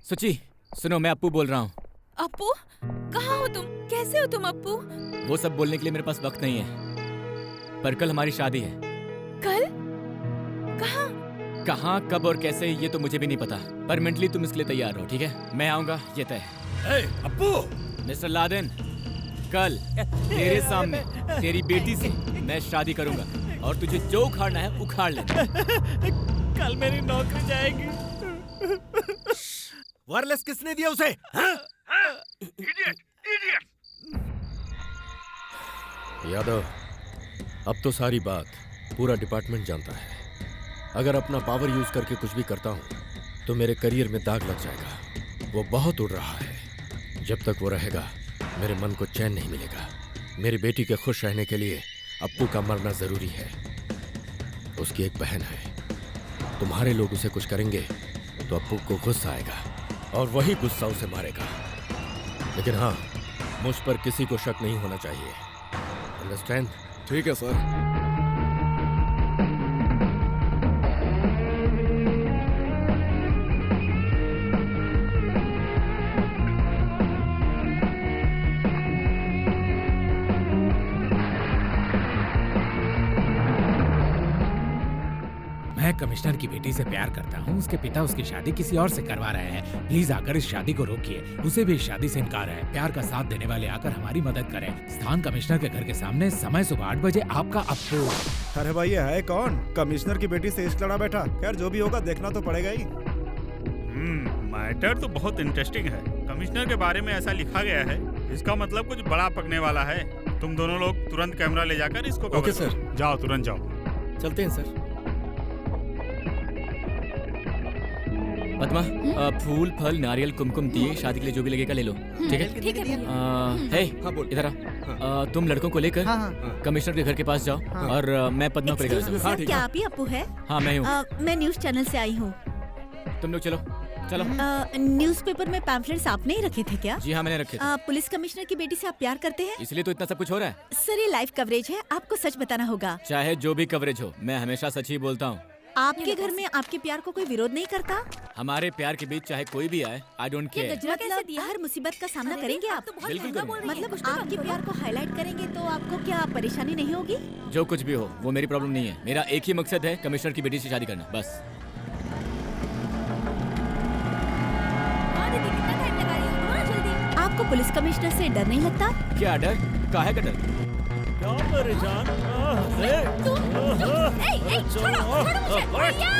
सुची, सुनो, मैं अप्पू बोल रहा हूँ। अप्पू, कहाँ हो तुम? कैसे हो तुम अप्पू? वो सब बोलने के लिए मेरे पास वक्त नहीं है, पर कल हमारी शादी है। कल? कहाँ, कब और कैसे ये तो मुझे भी नहीं पता, पर मेंटली तुम इसके लिए तैयार रहो, ठीक है? मैं आऊंगा, ये तय है। अप्पू! मिस्टर लादेन, कल तेरे सामने तेरी बेटी से मैं शादी करूंगा और तुझे जो उखाड़ना है उखाड़ ले। कल मेरी नौकरी जाएगी। वायरलेस किसने दिया उसे? यादव, अब तो सारी बात पूरा डिपार्टमेंट जानता है। अगर अपना पावर यूज करके कुछ भी करता हूँ तो मेरे करियर में दाग लग जाएगा। वो बहुत उड़ रहा है। जब तक वो रहेगा मेरे मन को चैन नहीं मिलेगा। मेरी बेटी के खुश रहने के लिए अप्पू का मरना जरूरी है। उसकी एक बहन है, तुम्हारे लोग उसे कुछ करेंगे तो अप्पू को गुस्सा आएगा और वही गुस्सा उसे मारेगा। लेकिन हाँ, मुझ पर किसी को शक नहीं होना चाहिए। अंडरस्टैंड? ठीक है सर। मैं कमिश्नर की बेटी से प्यार करता हूँ। उसके पिता उसकी शादी किसी और से करवा रहे हैं। प्लीज आकर इस शादी को रोकिए। उसे भी इस शादी से इनकार है। प्यार का साथ देने वाले आकर हमारी मदद करें। स्थान कमिश्नर के घर के सामने, समय सुबह 8 बजे। आपका अप्पू। अरे भाई, ये है कौन? कमिश्नर की बेटी से इश्क लड़ा बैठा। खैर जो भी होगा देखना तो पड़ेगा ही। मैटर तो बहुत इंटरेस्टिंग है। कमिश्नर के बारे में ऐसा लिखा गया है, इसका मतलब कुछ बड़ा पकने वाला है। तुम दोनों लोग तुरंत कैमरा ले जाकर इसको कवर ओके करो। सर। जाओ, तुरंत जाओ। चलते हैं सर। पद्मा, फूल, फल, नारियल, कुमकुम दिए, शादी के लिए जो भी लगेगा ले लो, ठीक है? ठीक है। हे, हाँ बोल। इधर आ। तुम लड़कों को लेकर कमिश्नर के घर के पास जाओ और मैं पद्मा को लेकर Excuse me, आता हूँ। sir, क्या आप ही अप्पू है? हाँ, मैं हूँ। मैं न्यूज चैनल से आई हूँ। तुम लोग चलो चलो। न्यूज़पेपर में पैम्फलेट्स आपने ही रखे थे क्या? जी हाँ, मैंने रखे थे। पुलिस कमिश्नर की बेटी से आप प्यार करते हैं? इसलिए तो इतना सब कुछ हो रहा है। सर, ये लाइव कवरेज है, आपको सच बताना होगा। चाहे जो भी कवरेज हो, मैं हमेशा सच ही बोलता हूँ। आपके घर में आपके प्यार को कोई विरोध नहीं करता? हमारे प्यार के बीच चाहे कोई भी आए, आई डोंट केयर। मतलब हर मुसीबत का सामना करेंगे आप? बिल्कुल करूंगा। मतलब आपके प्यार को हाईलाइट करेंगे तो आपको क्या परेशानी नहीं होगी? जो कुछ भी हो वो मेरी प्रॉब्लम नहीं है। मेरा एक ही मकसद है, कमिश्नर की बेटी से शादी करना, बस। आपको पुलिस कमिश्नर से डर नहीं लगता? क्या डर? काहे का डर? क्या परेशान? छोड़ो मुझे भैया!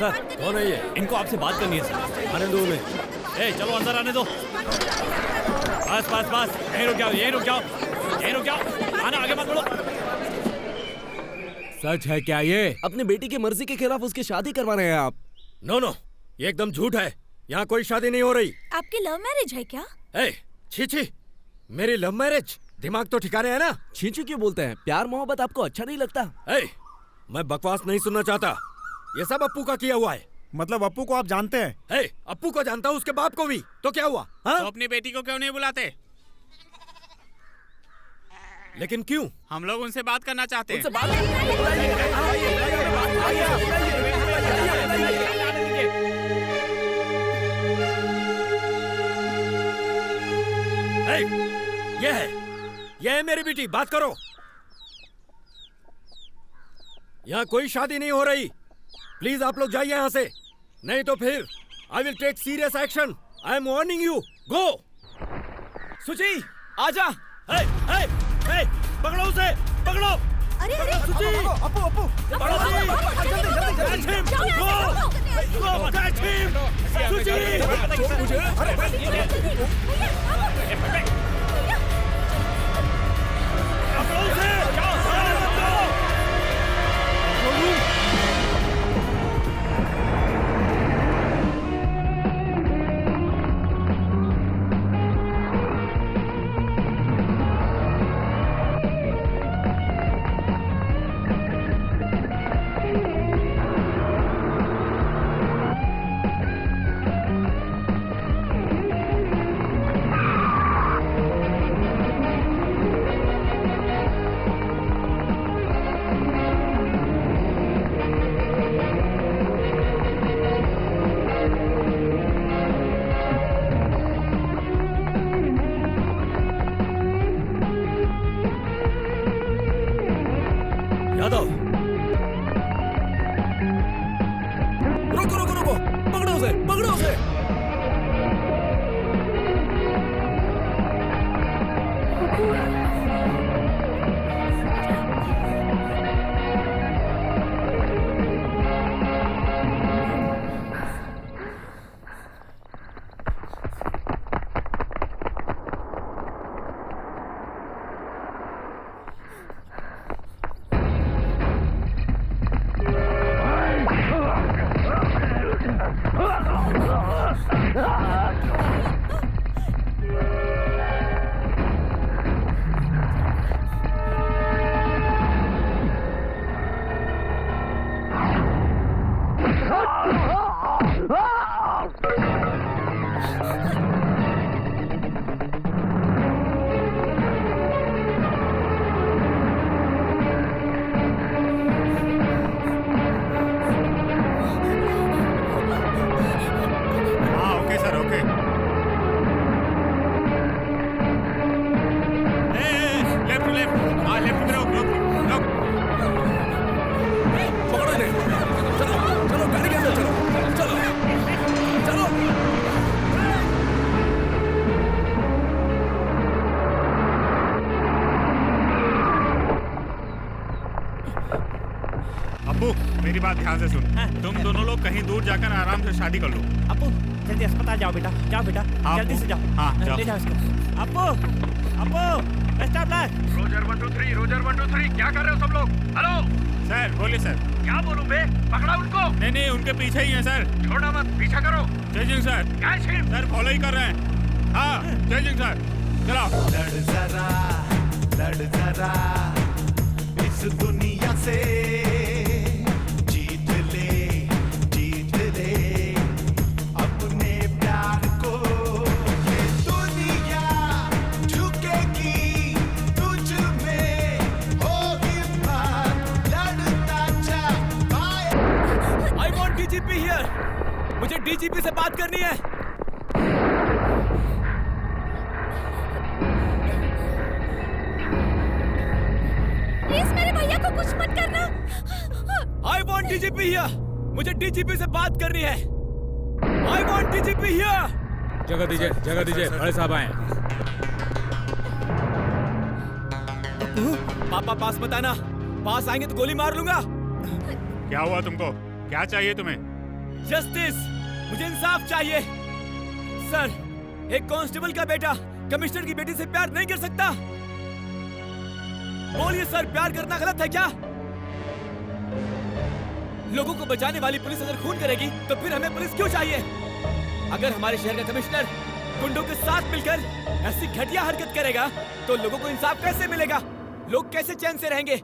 सर कौन है ये? इनको आपसे बात करनी है सर। आने दो उन्हें। ए चलो अंदर आने दो। बस बस बस यहीं रुक जाओ, यहीं रुक जाओ, यहीं रुक जाओ, आना आगे मत बढ़ो। सच है क्या ये? अपनी बेटी की मर्जी के खिलाफ उसकी शादी करवा रहे हैं आप? नो नो, ये एकदम झूठ है। यहाँ कोई शादी नहीं हो रही। आपकी लव मैरिज है क्या? छी छी, मेरी लव मैरिज? दिमाग तो ठिकाने है ना? छींचू क्यों बोलते हैं? प्यार मोहब्बत आपको अच्छा नहीं लगता? मैं बकवास नहीं सुनना चाहता। ये सब अप्पू का किया हुआ है। मतलब अप्पू को आप जानते हैं? अप्पू को जानता हूँ, उसके बाप को भी। तो क्या हुआ? हाँ? तो अपनी बेटी को क्यों नहीं बुलाते? लेकिन क्यों? हम लोग उनसे बात करना चाहते हैं। ये है मेरी बेटी, बात करो। यहाँ कोई शादी नहीं हो रही। प्लीज आप लोग जाइए यहाँ से, नहीं तो फिर I will take serious action. I am warning you. Go. Suchi आजा। पकड़ो उसे, पकड़ो। अरे अरे सुची, अप्पू अप्पू पकड़ो उसे। Catch him. Go, catch him. सुची। पकड़ो उसे। यादव, रुको रुको रुको, पकड़ो उसे, पकड़ो उसे। मेरी बात ध्यान से सुन। तुम दोनों लोग कहीं दूर जाकर आराम से शादी कर लो। अप्पू जल्दी अस्पताल जाओ बेटा, जाओ बेटा, जल्दी से जाओ। हाँ जाओ। ले जाओ इसको। Appu best of luck. Roger 1 2 3, Roger 1 2 3, क्या कर रहे हो सब लोग? हेलो सर, बोलिए सर। क्या बोलूं बे? पकड़ा उनको। नहीं उनके पीछे ही है सर। छोड़ना मत, पीछा करो। Jai Singh sir. Catch him. Sir follow ही कर रहे हैं। हाँ जय सिंह सर। चलो। लड़ जरा इस दुनिया से जीत ले अपने प्यार को। ये दुनिया झुकेगी तुझ में, हो हिम्मत लड़ता जा पाए। I want DGP here. मुझे डीजीपी से बात करनी है। प्लीज मेरे भैया को कुछ मत करना। I want DGP here. मुझे डीजीपी से बात करनी है। I want DGP here. जगह दीजिए, बड़े साहब आए। पापा पास मत आना, पास आएंगे तो गोली मार लूंगा। क्या हुआ तुमको? क्या चाहिए तुम्हें? जस्टिस, मुझे इंसाफ चाहिए। सर, एक कांस्टेबल का बेटा कमिश्नर की बेटी से प्यार नहीं कर सकता। बोलिए सर, प्यार करना गलत है क्या? लोगों को बचाने वाली पुलिस अगर खून करेगी तो फिर हमें पुलिस क्यों चाहिए? अगर हमारे शहर का कमिश्नर गुंडों के साथ मिलकर ऐसी घटिया हरकत करेगा तो लोगों को इंसाफ कैसे मिलेगा? लोग कैसे चैन से रहेंगे?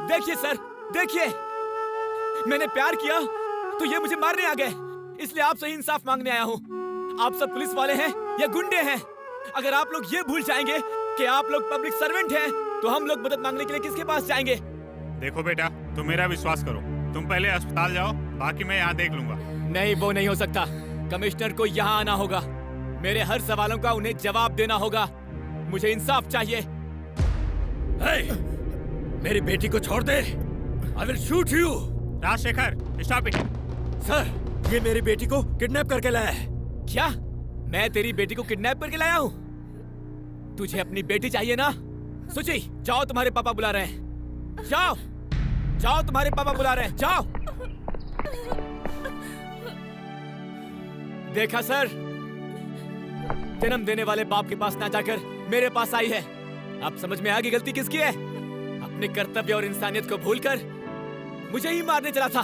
देखिए सर, देखिए, मैंने प्यार किया तो ये मुझे मारने आ गए, इसलिए आपसे ही इंसाफ मांगने आया हूँ। आप सब पुलिस वाले हैं या गुंडे हैं? अगर आप लोग ये भूल जाएंगे कि आप लोग पब्लिक सर्वेंट हैं, तो हम लोग मदद मांगने के लिए किसके पास जाएंगे? देखो बेटा, तुम मेरा विश्वास करो। तुम पहले अस्पताल जाओ, बाकी मैं यहाँ देख लूंगा। नहीं, वो नहीं हो सकता। कमिश्नर को यहाँ आना होगा। मेरे हर सवालों का उन्हें जवाब देना होगा। मुझे इंसाफ चाहिए। hey, मेरी बेटी को छोड़ दे। I will shoot you. Rajshekhar, stop it. Sir, ये मेरी बेटी को किडनैप करके लाया है। क्या? मैं तेरी बेटी को किडनैप करके लाया हूँ? तुझे अपनी बेटी चाहिए ना? सुची, जाओ, तुम्हारे पापा बुला रहे हैं। जाओ, जाओ, तुम्हारे पापा बुला रहे हैं, जाओ। देखा सर, जन्म देने वाले बाप के पास ना जाकर मेरे पास आई है। अब समझ में आ गई गलती किसकी है? अपने कर्तव्य और इंसानियत को भूलकर मुझे ही मारने चला था।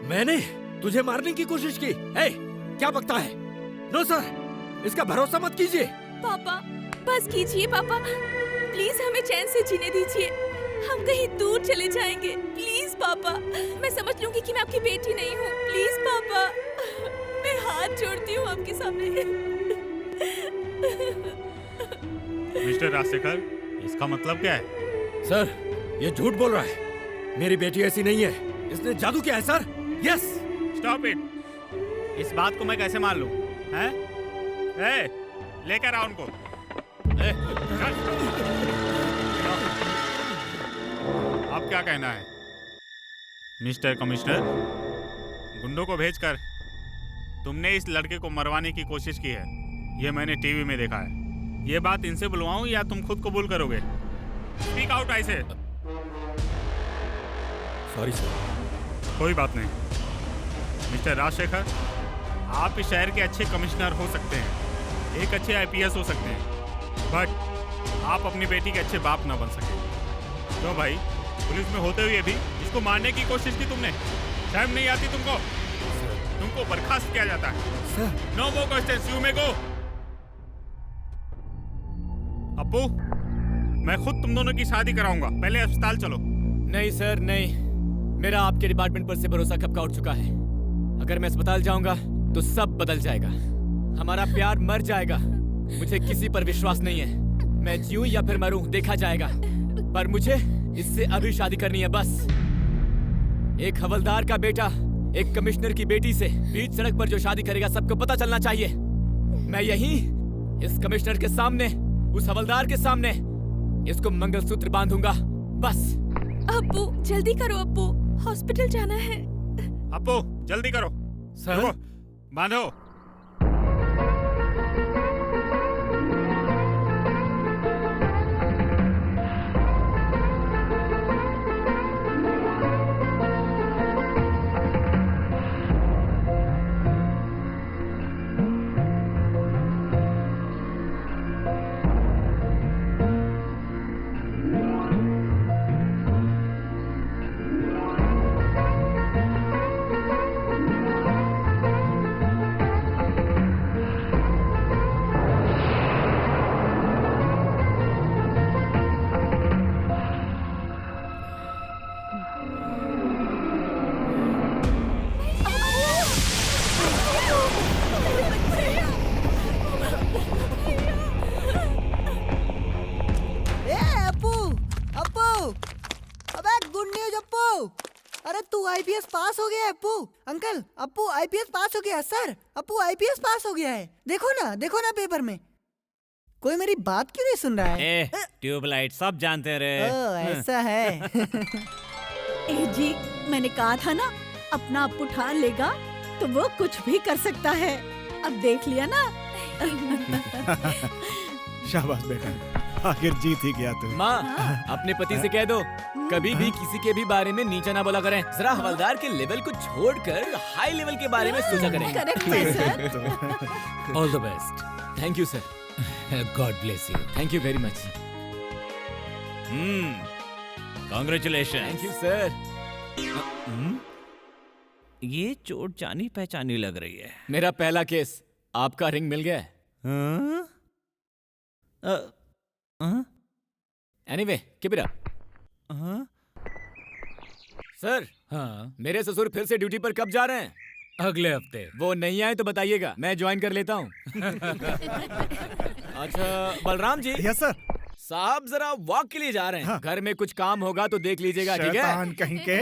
मैंने तुझे मारने की कोशिश की? क्या बकता है? नो सर, इसका भरोसा मत कीजिए। पापा, बस कीजिए पापा, प्लीज हमें चैन से जीने दीजिए। हम कहीं दूर चले जाएंगे, प्लीज पापा। मैं समझ लूंगी कि मैं आपकी बेटी नहीं हूँ। प्लीज पापा, मैं हाथ जोड़ती हूँ आपके सामने। मिस्टर राजशेखर, इसका मतलब क्या है? सर, ये झूठ बोल रहा है। मेरी बेटी ऐसी नहीं है। इसने जादू किया है सर। यस। Stop it. इस बात को मैं कैसे मान लूं? हैं? लेकर आओ उनको। अब क्या कहना है मिस्टर कमिश्नर? गुंडों को भेजकर तुमने इस लड़के को मरवाने की कोशिश की है, ये मैंने टीवी में देखा है। ये बात इनसे बुलवाऊं या तुम खुद कबूल करोगे? स्पीक आउट ऐसे। Sorry sir. कोई बात नहीं मिस्टर राजशेखर, आप इस शहर के अच्छे कमिश्नर हो सकते हैं, एक अच्छे आईपीएस हो सकते हैं, बट आप अपनी बेटी के अच्छे बाप ना बन सके। क्यों भाई, पुलिस में होते हुए भी इसको मारने की कोशिश की तुमने? शर्म नहीं आती तुमको? तुमको बर्खास्त किया जाता है। No more questions, you may go. Appu, मैं खुद तुम दोनों की शादी कराऊंगा, पहले अस्पताल चलो। नहीं सर, नहीं। मेरा आपके डिपार्टमेंट पर से भरोसा कब का उठ चुका है। अगर मैं अस्पताल जाऊंगा तो सब बदल जाएगा, हमारा प्यार मर जाएगा। मुझे किसी पर विश्वास नहीं है। मैं जीऊं या फिर मरूं देखा जाएगा, पर मुझे इससे अभी शादी करनी है बस। एक हवलदार का बेटा एक कमिश्नर की बेटी से बीच सड़क पर जो शादी करेगा सबको पता चलना चाहिए। मैं यहीं इस कमिश्नर के सामने, उस हवलदार के सामने इसको मंगलसूत्र बांधूंगा बस। अब्बू जल्दी करो, अब्बू हॉस्पिटल जाना है। अप्पू जल्दी करो। सर, बांधो। अप्पू आईपीएस पास हो गया है। अप्पू अंकल, अप्पू आईपीएस पास हो गया है। सर, अप्पू आईपीएस पास हो गया है। देखो ना पेपर में। कोई मेरी बात क्यों नहीं सुन रहा है? ए, ट्यूबलाइट सब जानते रे। ओ, ऐसा है। ए जी, मैंने कहा था ना, अपना अप्पू ठान लेगा तो वो कुछ भी कर सकता है। अब देख लिया ना। शाबाश बेटा, आखिर जीत ही गया तू। माँ, अपने पति से कह दो कभी भी किसी के भी बारे में नीचा ना बोला करें। जरा हवलदार के लेवल को छोड़कर हाई लेवल के बारे में सोचा करें। करेक्ट है sir. All the best. Thank you sir. God bless you. Thank you very much. Congratulation. Thank you sir. ये चोट जानी पहचानी लग रही है। मेरा पहला केस, आपका रिंग मिल गया है। Anyway, keep it up. Sir, हाँ, मेरे ससुर फिर से ड्यूटी पर कब जा रहे हैं? अगले हफ्ते। वो नहीं आए तो बताइएगा, मैं ज्वाइन कर लेता हूँ। अच्छा बलराम जी। Yes sir. साहब जरा वॉक के लिए जा रहे हैं। घर में कुछ काम होगा तो देख लीजिएगा, ठीक है? शैतान कहीं के।